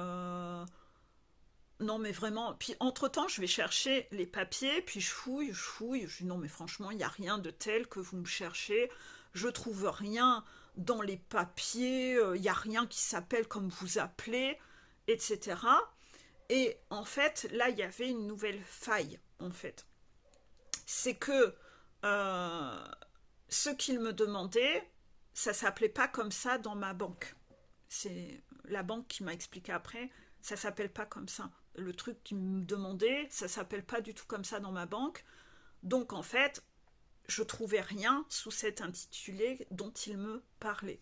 vraiment. Puis, entre-temps, je vais chercher les papiers, puis je fouille. Je dis non, mais franchement, il n'y a rien de tel que vous me cherchez. Je trouve rien dans les papiers. Il n'y a rien qui s'appelle comme vous appelez, etc. Et en fait, là, il y avait une nouvelle faille, en fait. C'est que ce qu'il me demandait, ça s'appelait pas comme ça dans ma banque. C'est la banque qui m'a expliqué après, ça s'appelle pas comme ça. Le truc qu'il me demandait, ça s'appelle pas du tout comme ça dans ma banque. Donc en fait, je trouvais rien sous cet intitulé dont il me parlait.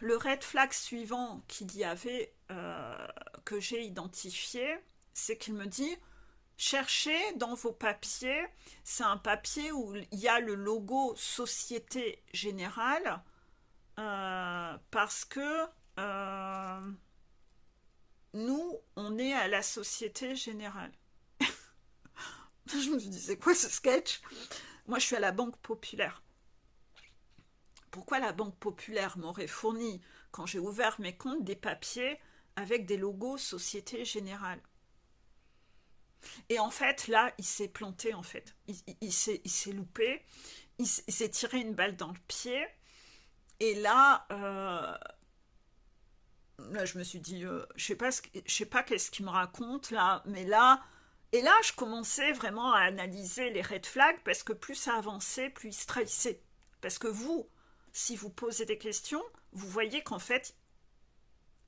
Le red flag suivant qu'il y avait, que j'ai identifié, c'est qu'il me dit cherchez dans vos papiers, c'est un papier où il y a le logo Société Générale, parce que nous, on est à la Société Générale. Je me suis dit, c'est quoi ce sketch? Moi, je suis à la Banque Populaire. Pourquoi la Banque Populaire m'aurait fourni, quand j'ai ouvert mes comptes, des papiers avec des logos Société Générale? Et en fait, là, il s'est planté, en fait. Il s'est loupé. Il s'est tiré une balle dans le pied. Et là, je me suis dit, je sais pas qu'est-ce qu'il me raconte, là. Mais là... Et là, je commençais vraiment à analyser les red flags, parce que plus ça avançait, plus il se trahissait. Parce que vous, si vous posez des questions, vous voyez qu'en fait...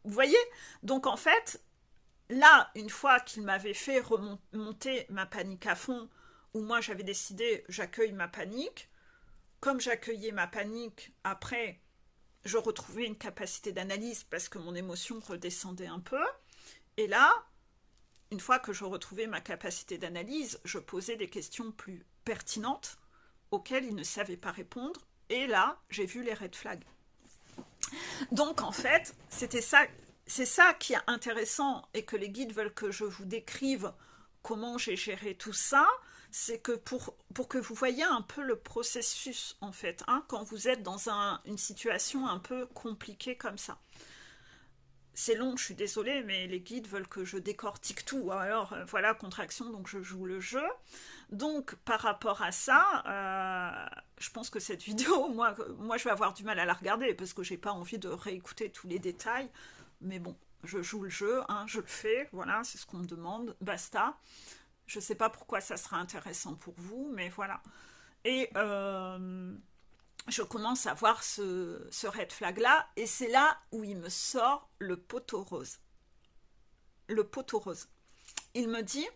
Vous voyez? Donc, en fait... Là, une fois qu'il m'avait fait remonter ma panique à fond, où moi j'avais décidé j'accueille ma panique, comme j'accueillais ma panique, après je retrouvais une capacité d'analyse parce que mon émotion redescendait un peu, et là, une fois que je retrouvais ma capacité d'analyse, je posais des questions plus pertinentes auxquelles il ne savait pas répondre, et là, j'ai vu les red flags. Donc en fait, c'était ça... C'est ça qui est intéressant et que les guides veulent que je vous décrive comment j'ai géré tout ça, c'est que pour que vous voyez un peu le processus en fait, hein, quand vous êtes dans une situation un peu compliquée comme ça. C'est long, je suis désolée, mais les guides veulent que je décortique tout. Alors voilà, contraction, donc je joue le jeu. Donc par rapport à ça, je pense que cette vidéo, moi je vais avoir du mal à la regarder parce que j'ai pas envie de réécouter tous les détails. Mais bon, je joue le jeu, hein, je le fais, voilà, c'est ce qu'on me demande, basta. Je ne sais pas pourquoi ça sera intéressant pour vous, mais voilà. Et je commence à voir ce red flag-là, et c'est là où il me sort le poteau rose. Le poteau rose. Il me dit,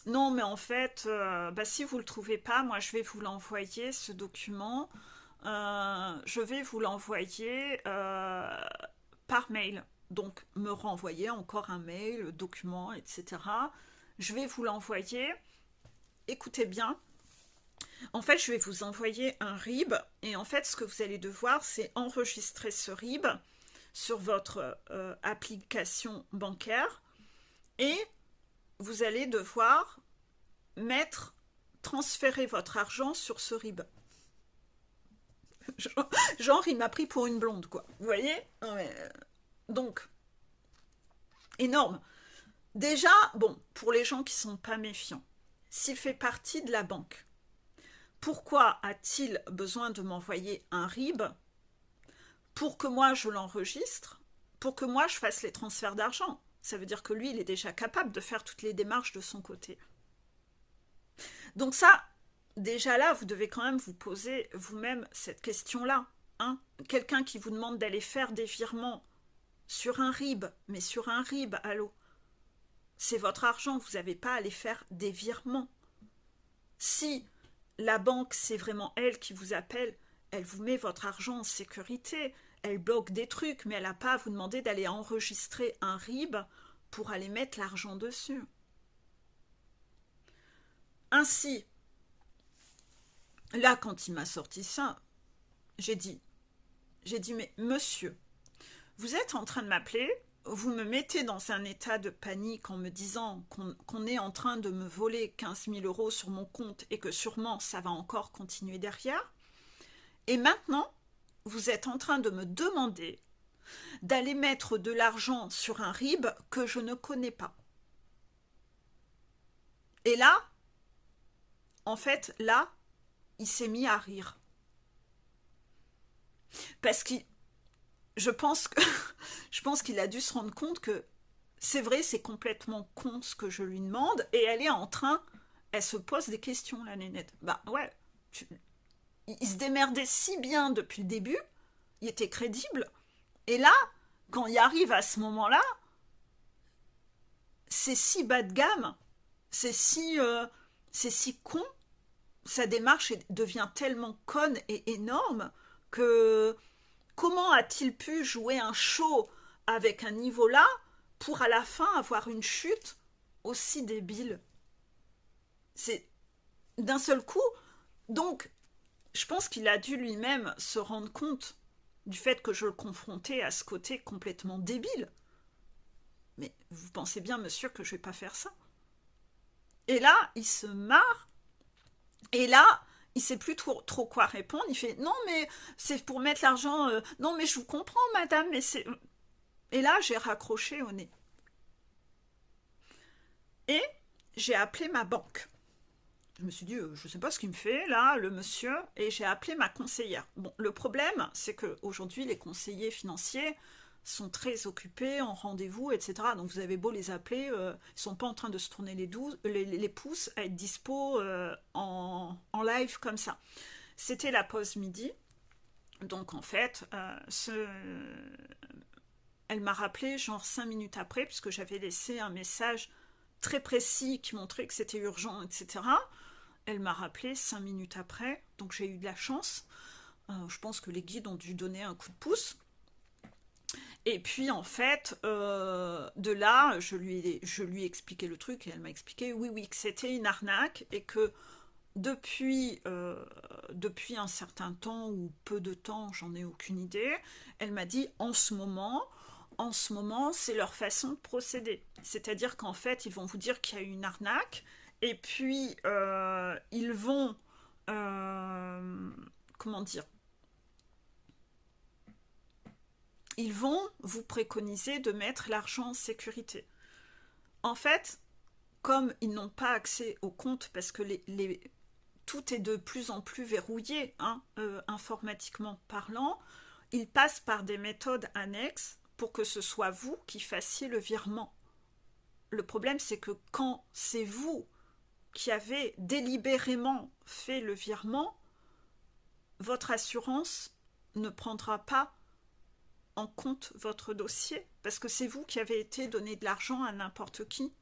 non, mais en fait, si vous ne le trouvez pas, moi je vais vous l'envoyer, ce document. Je vais vous l'envoyer... par mail. donc me renvoyer encore un mail, document, etc. Je vais vous l'envoyer. Écoutez bien. En fait, je vais vous envoyer un RIB et en fait, ce que vous allez devoir, c'est enregistrer ce RIB sur votre application bancaire et vous allez devoir transférer votre argent sur ce RIB. Genre, il m'a pris pour une blonde, quoi. Vous voyez? Donc, énorme. Déjà, bon, pour les gens qui ne sont pas méfiants, s'il fait partie de la banque, pourquoi a-t-il besoin de m'envoyer un RIB pour que moi je l'enregistre, pour que moi je fasse les transferts d'argent? Ça veut dire que lui, il est déjà capable de faire toutes les démarches de son côté. Donc ça, déjà là, vous devez quand même vous poser vous-même cette question-là. Hein. Quelqu'un qui vous demande d'aller faire des virements sur un RIB, mais sur un RIB, allô, c'est votre argent, vous n'avez pas à aller faire des virements. Si la banque, c'est vraiment elle qui vous appelle, elle vous met votre argent en sécurité, elle bloque des trucs, mais elle n'a pas à vous demander d'aller enregistrer un RIB pour aller mettre l'argent dessus. Ainsi, là, quand il m'a sorti ça, j'ai dit, mais monsieur, vous êtes en train de m'appeler, vous me mettez dans un état de panique en me disant qu'on est en train de me voler 15 000 € sur mon compte et que sûrement ça va encore continuer derrière. Et maintenant, vous êtes en train de me demander d'aller mettre de l'argent sur un RIB que je ne connais pas. Et là, en fait, là, il s'est mis à rire. Parce que je pense qu'il a dû se rendre compte que c'est vrai, c'est complètement con ce que je lui demande, et elle se pose des questions, la nénette. Bah ouais, il se démerdait si bien depuis le début, il était crédible, et là, quand il arrive à ce moment-là, c'est si bas de gamme, c'est si con, sa démarche devient tellement conne et énorme que comment a-t-il pu jouer un show avec un niveau là pour à la fin avoir une chute aussi débile? C'est d'un seul coup. Donc, je pense qu'il a dû lui-même se rendre compte du fait que je le confrontais à ce côté complètement débile. Mais vous pensez bien, monsieur, que je vais pas faire ça? Et là, il se marre. Et là, il sait plus trop quoi répondre. Il fait non, mais c'est pour mettre l'argent. Non, mais je vous comprends, madame, mais c'est. Et là, j'ai raccroché au nez. Et j'ai appelé ma banque. Je me suis dit, je ne sais pas ce qu'il me fait là, le monsieur, et j'ai appelé ma conseillère. Bon, le problème, c'est qu'aujourd'hui, les conseillers financiers sont très occupés en rendez-vous, etc. Donc vous avez beau les appeler, ils ne sont pas en train de se tourner les pouces à être dispo en live comme ça. C'était la pause midi. Donc en fait, elle m'a rappelé genre 5 minutes après, puisque j'avais laissé un message très précis qui montrait que c'était urgent, etc. Elle m'a rappelé 5 minutes après, donc j'ai eu de la chance. Je pense que les guides ont dû donner un coup de pouce. Et puis en fait, de là, je lui ai expliqué le truc et elle m'a expliqué, oui, que c'était une arnaque et que depuis un certain temps ou peu de temps, j'en ai aucune idée, elle m'a dit en ce moment, c'est leur façon de procéder. C'est-à-dire qu'en fait, ils vont vous dire qu'il y a eu une arnaque et puis ils vont, comment dire, ils vont vous préconiser de mettre l'argent en sécurité. En fait, comme ils n'ont pas accès au compte parce que tout est de plus en plus verrouillé, informatiquement parlant, ils passent par des méthodes annexes pour que ce soit vous qui fassiez le virement. Le problème, c'est que quand c'est vous qui avez délibérément fait le virement, votre assurance ne prendra pas en compte votre dossier parce que c'est vous qui avez été donné de l'argent à n'importe qui.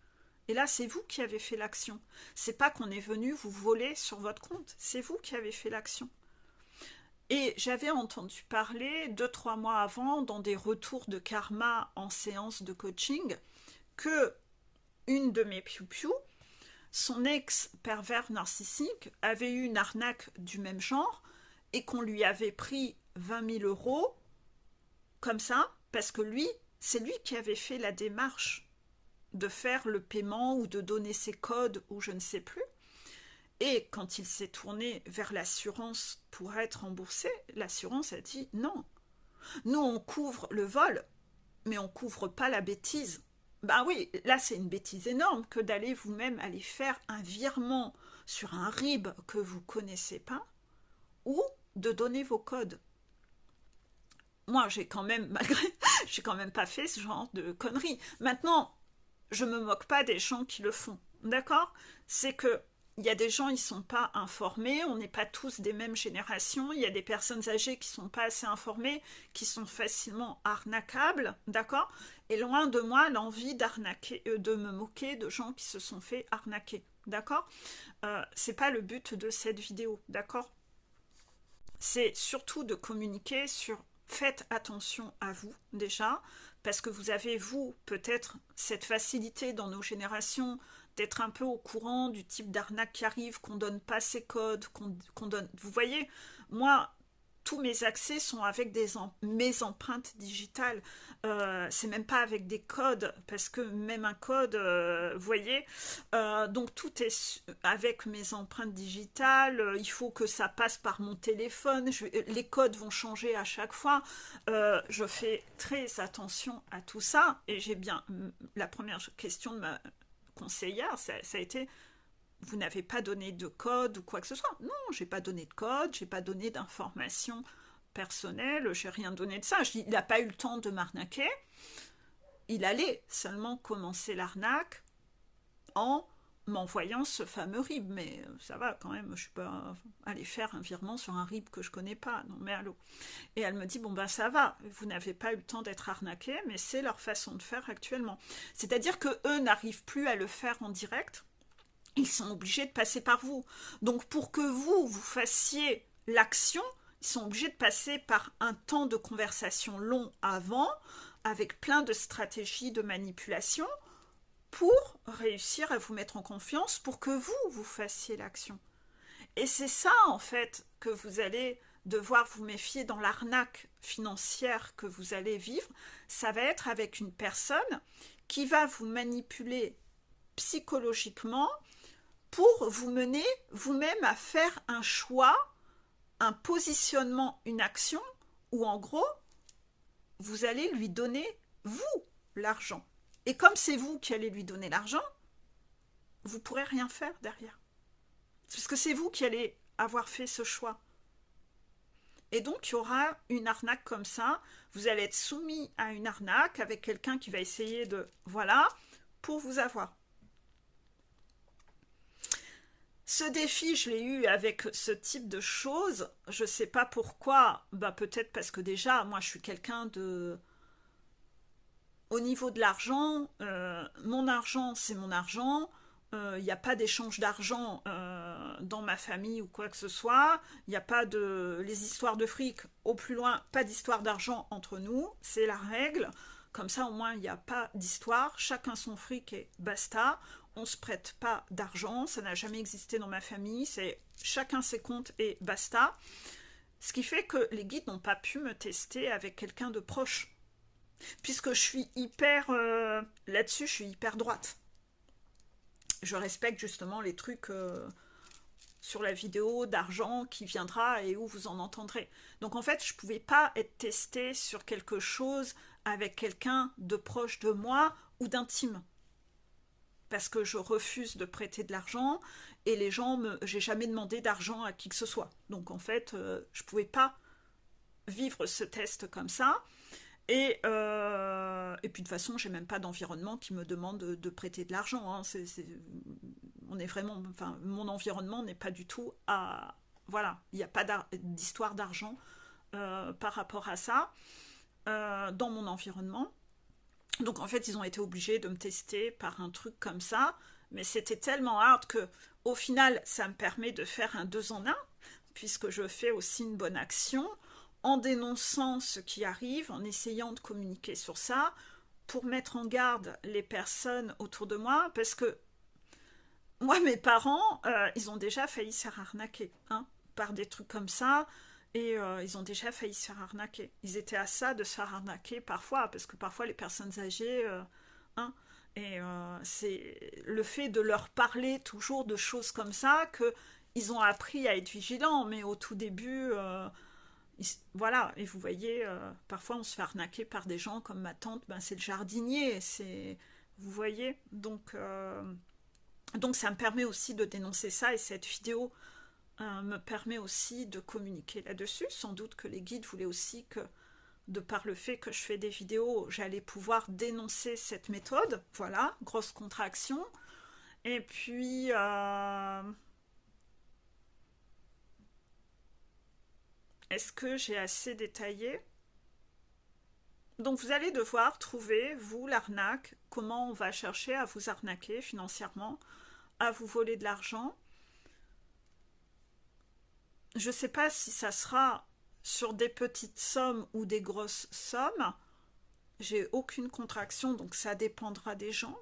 Et là, c'est vous qui avez fait l'action. C'est pas qu'on est venu vous voler sur votre compte, c'est vous qui avez fait l'action. Et j'avais entendu parler 2, 3 mois avant, dans des retours de karma en séance de coaching, que une de mes piou-piou, son ex pervers narcissique, avait eu une arnaque du même genre et qu'on lui avait pris 20 000 euros comme ça, parce que c'est lui qui avait fait la démarche de faire le paiement ou de donner ses codes ou je ne sais plus. Et quand il s'est tourné vers l'assurance pour être remboursé, l'assurance a dit non. Nous, on couvre le vol, mais on couvre pas la bêtise. Ben oui, là, c'est une bêtise énorme que d'aller vous-même aller faire un virement sur un RIB que vous connaissez pas ou de donner vos codes. Moi, j'ai quand même, j'ai quand même pas fait ce genre de conneries. Maintenant, je me moque pas des gens qui le font, d'accord? C'est que il y a des gens, ils sont pas informés, on n'est pas tous des mêmes générations, il y a des personnes âgées qui sont pas assez informées, qui sont facilement arnaquables, d'accord? Et loin de moi l'envie d'arnaquer, de me moquer de gens qui se sont fait arnaquer, d'accord? C'est pas le but de cette vidéo, d'accord? C'est surtout de communiquer sur faites attention à vous déjà, parce que vous avez, vous, peut-être cette facilité dans nos générations d'être un peu au courant du type d'arnaque qui arrive, qu'on donne pas ses codes, qu'on donne... Vous voyez, moi, tous mes accès sont avec mes empreintes digitales. C'est même pas avec des codes, parce que même un code, vous voyez, donc tout est avec mes empreintes digitales. Il faut que ça passe par mon téléphone. Les codes vont changer à chaque fois. Je fais très attention à tout ça. Et j'ai bien... La première question de ma conseillère, ça a été vous n'avez pas donné de code ou quoi que ce soit. Non, j'ai pas donné de code, j'ai pas donné d'informations personnelles, j'ai rien donné de ça. Il n'a pas eu le temps de m'arnaquer. Il allait seulement commencer l'arnaque en m'envoyant ce fameux RIB. Mais ça va quand même, je suis pas aller faire un virement sur un RIB que je connais pas. Non mais allô. Et elle me dit, bon ben ça va, vous n'avez pas eu le temps d'être arnaqué, mais c'est leur façon de faire actuellement. C'est-à-dire que eux n'arrivent plus à le faire en direct. Ils sont obligés de passer par vous. Donc pour que vous fassiez l'action, ils sont obligés de passer par un temps de conversation long avant, avec plein de stratégies de manipulation, pour réussir à vous mettre en confiance, pour que vous fassiez l'action. Et c'est ça, en fait, que vous allez devoir vous méfier dans l'arnaque financière que vous allez vivre. Ça va être avec une personne qui va vous manipuler psychologiquement pour vous mener vous-même à faire un choix, un positionnement, une action, où en gros, vous allez lui donner, vous, l'argent. Et comme c'est vous qui allez lui donner l'argent, vous ne pourrez rien faire derrière. Parce que c'est vous qui allez avoir fait ce choix. Et donc, il y aura une arnaque comme ça. Vous allez être soumis à une arnaque avec quelqu'un qui va essayer de... Voilà, pour vous avoir. Ce défi, je l'ai eu avec ce type de choses. Je ne sais pas pourquoi. Bah, peut-être parce que déjà, moi, je suis quelqu'un de... Au niveau de l'argent, mon argent, c'est mon argent. Il n'y a pas d'échange d'argent dans ma famille ou quoi que ce soit. Il n'y a pas de... Les histoires de fric, au plus loin, pas d'histoire d'argent entre nous. C'est la règle. Comme ça, au moins, il n'y a pas d'histoire. Chacun son fric et basta. On ne se prête pas d'argent. Ça n'a jamais existé dans ma famille. C'est chacun ses comptes et basta. Ce qui fait que les guides n'ont pas pu me tester avec quelqu'un de proche. Puisque je suis hyper... là-dessus, je suis hyper droite. Je respecte justement les trucs sur la vidéo d'argent qui viendra et où vous en entendrez. Donc en fait, je ne pouvais pas être testée sur quelque chose avec quelqu'un de proche de moi ou d'intime. Parce que je refuse de prêter de l'argent et les gens, j'ai jamais demandé d'argent à qui que ce soit. Donc en fait, je ne pouvais pas vivre ce test comme ça. Et puis de toute façon, j'ai même pas d'environnement qui me demande de prêter de l'argent. Hein. On est vraiment, enfin, mon environnement n'est pas du tout à, voilà, il n'y a pas d'histoire d'argent par rapport à ça dans mon environnement. Donc en fait, ils ont été obligés de me tester par un truc comme ça, mais c'était tellement hard que, au final, ça me permet de faire un 2 en 1, puisque je fais aussi une bonne action, en dénonçant ce qui arrive, en essayant de communiquer sur ça, pour mettre en garde les personnes autour de moi, parce que moi, mes parents, ils ont déjà failli se faire arnaquer, hein, par des trucs comme ça, et ils ont déjà failli se faire arnaquer. Ils étaient à ça de se faire arnaquer parfois, parce que parfois les personnes âgées, hein, et c'est le fait de leur parler toujours de choses comme ça que ils ont appris à être vigilants, mais au tout début, voilà, et vous voyez, parfois on se fait arnaquer par des gens comme ma tante, ben c'est le jardinier, c'est, vous voyez, donc ça me permet aussi de dénoncer ça, et cette vidéo me permet aussi de communiquer là-dessus. Sans doute que les guides voulaient aussi que, de par le fait que je fais des vidéos, j'allais pouvoir dénoncer cette méthode. Voilà, grosse contraction. Et puis, est-ce que j'ai assez détaillé? Donc vous allez devoir trouver, vous, l'arnaque, comment on va chercher à vous arnaquer financièrement, à vous voler de l'argent. Je ne sais pas si ça sera sur des petites sommes ou des grosses sommes. J'ai aucune contraction, donc ça dépendra des gens.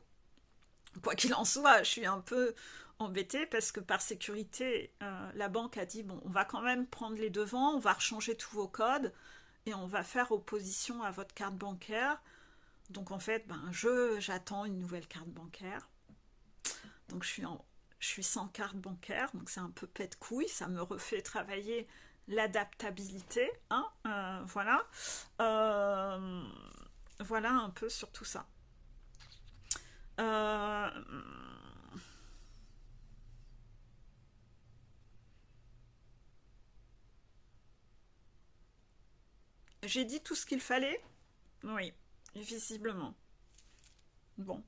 Quoi qu'il en soit, je suis un peu embêtée parce que par sécurité, la banque a dit, bon, on va quand même prendre les devants, on va rechanger tous vos codes et on va faire opposition à votre carte bancaire. Donc en fait, ben, j'attends une nouvelle carte bancaire. Donc je suis sans carte bancaire, donc c'est un peu pète couille, ça me refait travailler l'adaptabilité, hein, voilà. Euh, voilà un peu sur tout ça. Euh, j'ai dit tout ce qu'il fallait? Oui, visiblement. Bon.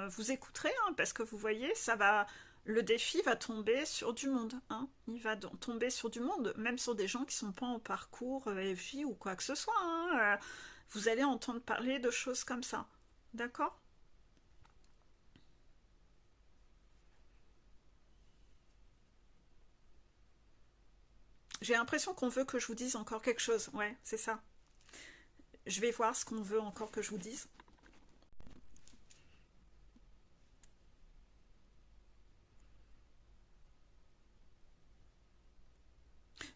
Vous écouterez, hein, parce que vous voyez, le défi va tomber sur du monde, hein. Il va tomber sur du monde, même sur des gens qui sont pas en parcours FJ ou quoi que ce soit, hein. Vous allez entendre parler de choses comme ça, d'accord? J'ai l'impression qu'on veut que je vous dise encore quelque chose. Ouais, c'est ça. Je vais voir ce qu'on veut encore que je vous dise.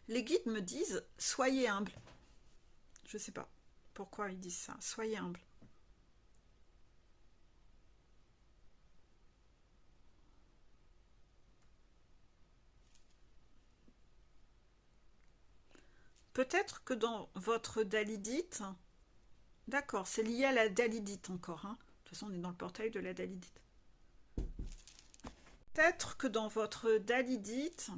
Les guides me disent soyez humble. Je sais pas pourquoi ils disent ça. Soyez humble. Peut-être que dans votre dalidite, d'accord, c'est lié à la dalidite encore, hein. De toute façon, on est dans le portail de la dalidite. Peut-être que dans votre dalidite,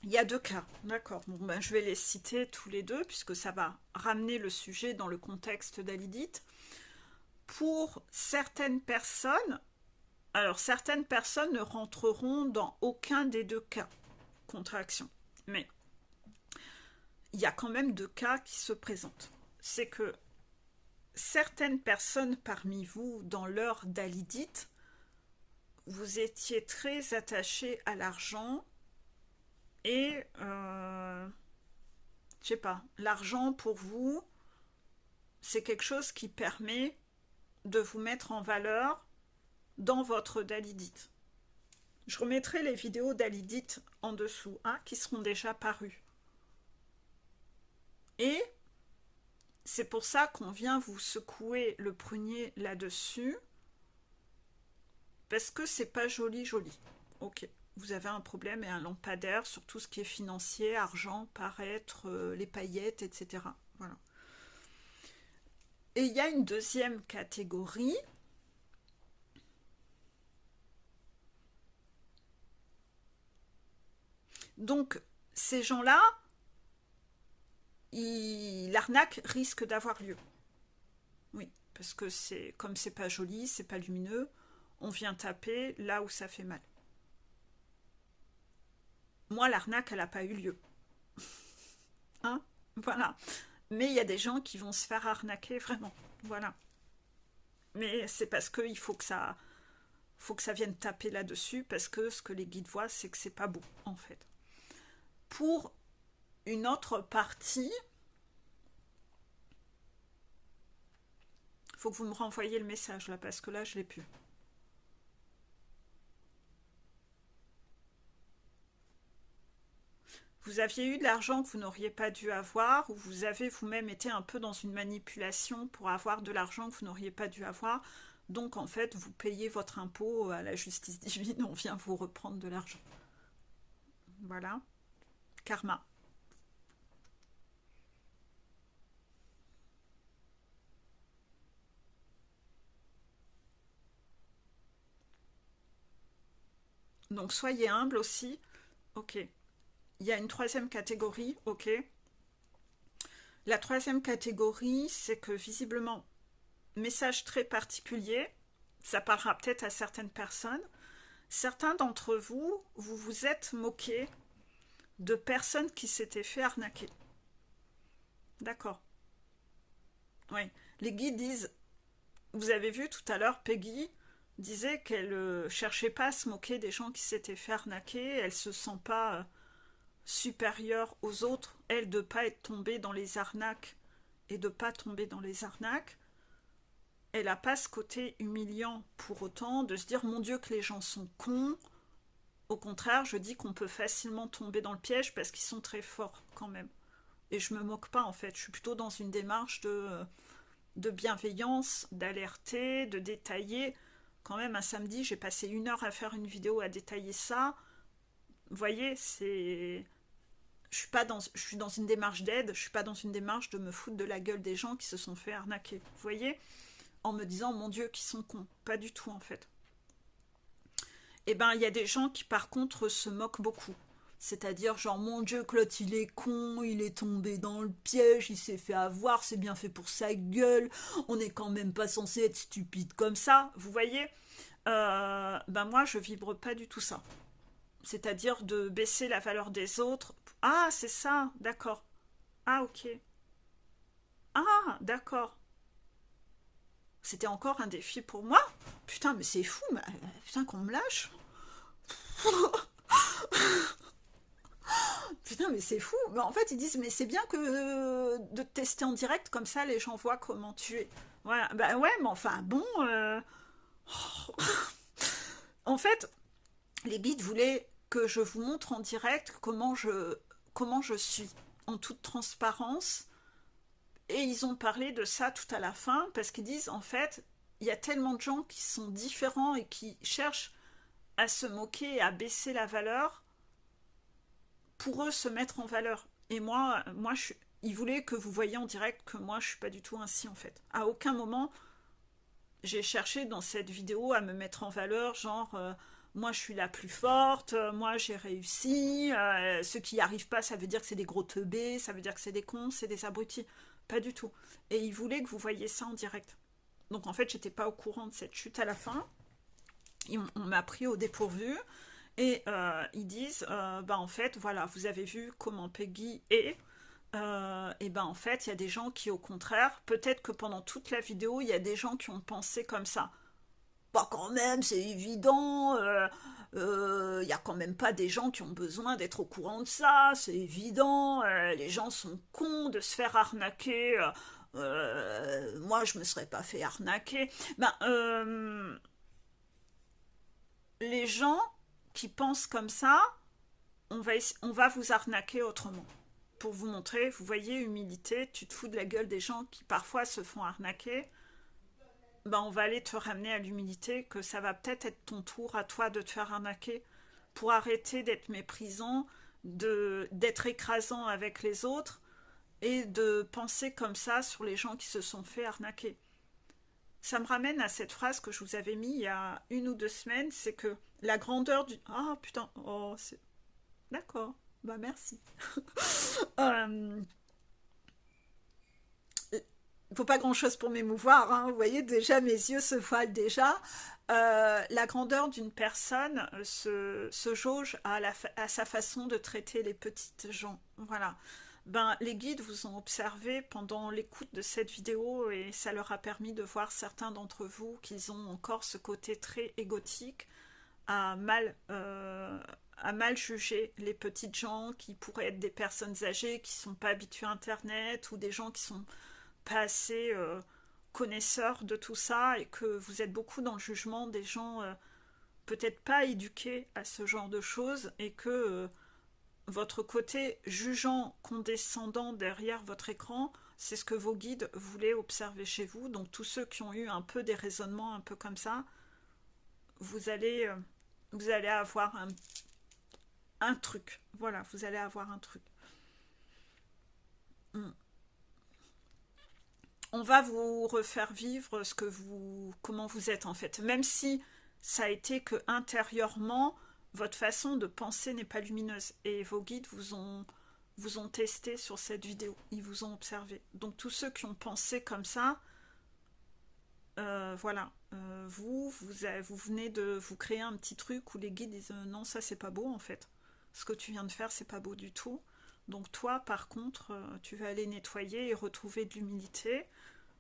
il y a deux cas, d'accord. Bon, ben, je vais les citer tous les deux, puisque ça va ramener le sujet dans le contexte dalidite. Pour certaines personnes, alors certaines personnes ne rentreront dans aucun des deux cas, contraction. Mais il y a quand même deux cas qui se présentent. C'est que certaines personnes parmi vous, dans leur dalidite, vous étiez très attachés à l'argent et, je sais pas, l'argent pour vous, c'est quelque chose qui permet de vous mettre en valeur dans votre dalidite. Je remettrai les vidéos dalidite en dessous, hein, qui seront déjà parues. Et c'est pour ça qu'on vient vous secouer le prunier là-dessus, parce que c'est pas joli joli. Ok, vous avez un problème et un lampadaire sur tout ce qui est financier, argent, paraître, les paillettes, etc. Voilà. Et il y a une deuxième catégorie. Donc, ces gens-là, l'arnaque risque d'avoir lieu. Oui, parce que c'est comme c'est pas joli, c'est pas lumineux, on vient taper là où ça fait mal. Moi, l'arnaque, elle n'a pas eu lieu. Hein? Voilà. Mais il y a des gens qui vont se faire arnaquer vraiment. Voilà. Mais c'est parce qu'il faut que ça vienne taper là-dessus, parce que ce que les guides voient, c'est que c'est pas beau, en fait. pour une autre partie. Il faut que vous me renvoyiez le message là, parce que là, je l'ai plus. Vous aviez eu de l'argent que vous n'auriez pas dû avoir, ou vous avez vous-même été un peu dans une manipulation pour avoir de l'argent que vous n'auriez pas dû avoir. Donc en fait, vous payez votre impôt à la justice divine, on vient vous reprendre de l'argent. Voilà. Karma. Donc soyez humble aussi. Ok. Il y a une troisième catégorie. Ok. La troisième catégorie, c'est que visiblement, message très particulier, ça parlera peut-être à certaines personnes. Certains d'entre vous, vous vous êtes moqués de personnes qui s'étaient fait arnaquer. D'accord. Oui. Les guides disent, vous avez vu tout à l'heure, Peggy disait qu'elle cherchait pas à se moquer des gens qui s'étaient fait arnaquer, elle se sent pas supérieure aux autres, elle de pas être tombée dans les arnaques et de pas tomber dans les arnaques. Elle n'a pas ce côté humiliant pour autant de se dire mon Dieu que les gens sont cons. Au contraire, je dis qu'on peut facilement tomber dans le piège parce qu'ils sont très forts quand même. Et je me moque pas en fait, je suis plutôt dans une démarche de bienveillance, d'alerter, de détailler. Quand même, un samedi, j'ai passé 1 heure à faire une vidéo à détailler ça. Vous voyez, c'est... je suis dans une démarche d'aide, je suis pas dans une démarche de me foutre de la gueule des gens qui se sont fait arnaquer. Vous voyez, en me disant, mon Dieu, qu'ils sont cons. Pas du tout, en fait. Eh ben, il y a des gens qui, par contre, se moquent beaucoup. C'est-à-dire, genre, mon Dieu, Claude, il est con, il est tombé dans le piège, il s'est fait avoir, c'est bien fait pour sa gueule, on n'est quand même pas censé être stupide comme ça. Vous voyez, ben moi, je vibre pas du tout ça. C'est-à-dire de baisser la valeur des autres. Ah, c'est ça, d'accord. Ah, ok. Ah, d'accord. C'était encore un défi pour moi. Putain, mais c'est fou, mais, putain, qu'on me lâche. Putain, mais c'est fou. Mais en fait, ils disent, mais c'est bien que de te tester en direct, comme ça, les gens voient comment tu es. Voilà, bah ouais, mais enfin, bon. En fait, les guides voulaient que je vous montre en direct comment je suis, en toute transparence. Et ils ont parlé de ça tout à la fin, parce qu'ils disent, en fait, il y a tellement de gens qui sont différents et qui cherchent à se moquer et à baisser la valeur pour eux se mettre en valeur. Et moi ils voulaient que vous voyiez en direct que moi, je suis pas du tout ainsi, en fait. À aucun moment, j'ai cherché dans cette vidéo à me mettre en valeur, genre, moi, je suis la plus forte, moi, j'ai réussi, ceux qui n'y arrivent pas, ça veut dire que c'est des gros teubés, ça veut dire que c'est des cons, c'est des abrutis. Pas du tout. Et ils voulaient que vous voyiez ça en direct. Donc, en fait, j'étais pas au courant de cette chute à la fin. On m'a pris au dépourvu. Et ils disent, bah en fait, voilà, vous avez vu comment Peggy est. Et ben en fait, il y a des gens qui, au contraire, peut-être que pendant toute la vidéo, il y a des gens qui ont pensé comme ça. Bah quand même, c'est évident. Il y a quand même pas des gens qui ont besoin d'être au courant de ça. C'est évident. Les gens sont cons de se faire arnaquer. Moi, je me serais pas fait arnaquer. Ben, les gens qui pensent comme ça, on va vous arnaquer autrement. Pour vous montrer, vous voyez, humilité, tu te fous de la gueule des gens qui parfois se font arnaquer, ben on va aller te ramener à l'humilité, que ça va peut-être être ton tour à toi de te faire arnaquer, pour arrêter d'être méprisant, d'être écrasant avec les autres, et de penser comme ça sur les gens qui se sont fait arnaquer. Ça me ramène à cette phrase que je vous avais mis il y a 1 ou 2 semaines, c'est que la grandeur du... Ah putain, oh, c'est... D'accord, bah merci. euh, faut pas grand chose pour m'émouvoir, hein. Vous voyez, déjà mes yeux se voilent déjà. La grandeur d'une personne se jauge à sa façon de traiter les petites gens. Voilà. Ben, les guides vous ont observé pendant l'écoute de cette vidéo et ça leur a permis de voir certains d'entre vous qu'ils ont encore ce côté très égotique à mal à mal juger les petites gens qui pourraient être des personnes âgées qui sont pas habituées à Internet ou des gens qui sont pas assez connaisseurs de tout ça et que vous êtes beaucoup dans le jugement des gens peut-être pas éduqués à ce genre de choses et que votre côté jugeant, condescendant derrière votre écran, c'est ce que vos guides voulaient observer chez vous. Donc tous ceux qui ont eu un peu des raisonnements un peu comme ça, vous allez, vous allez avoir un truc. Voilà, vous allez avoir un truc. Mm. On va vous refaire vivre ce que vous, comment vous êtes en fait. Même si ça a été que intérieurement, votre façon de penser n'est pas lumineuse. Et vos guides vous ont testé sur cette vidéo. Ils vous ont observé. Donc tous ceux qui ont pensé comme ça, voilà. Vous venez de vous créer un petit truc où les guides disent non, ça c'est pas beau en fait. Ce que tu viens de faire, c'est pas beau du tout. Donc toi, par contre, tu vas aller nettoyer et retrouver de l'humilité.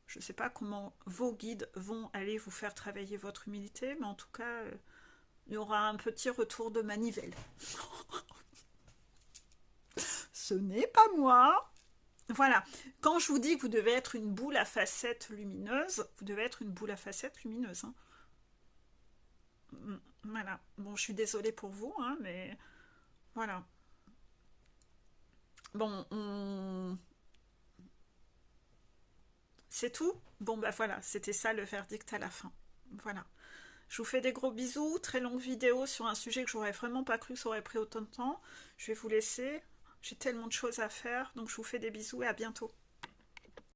Je ne sais pas comment vos guides vont aller vous faire travailler votre humilité, mais en tout cas, il y aura un petit retour de manivelle. Ce n'est pas moi. Voilà. Quand je vous dis que vous devez être une boule à facettes lumineuse, vous devez être une boule à facettes lumineuse. Hein. Voilà. Bon, je suis désolée pour vous, hein, mais voilà. Bon, c'est tout. Bon, bah voilà, c'était ça le verdict à la fin. Voilà. Je vous fais des gros bisous. Très longue vidéo sur un sujet que j'aurais vraiment pas cru que ça aurait pris autant de temps. Je vais vous laisser. J'ai tellement de choses à faire. Donc je vous fais des bisous et à bientôt.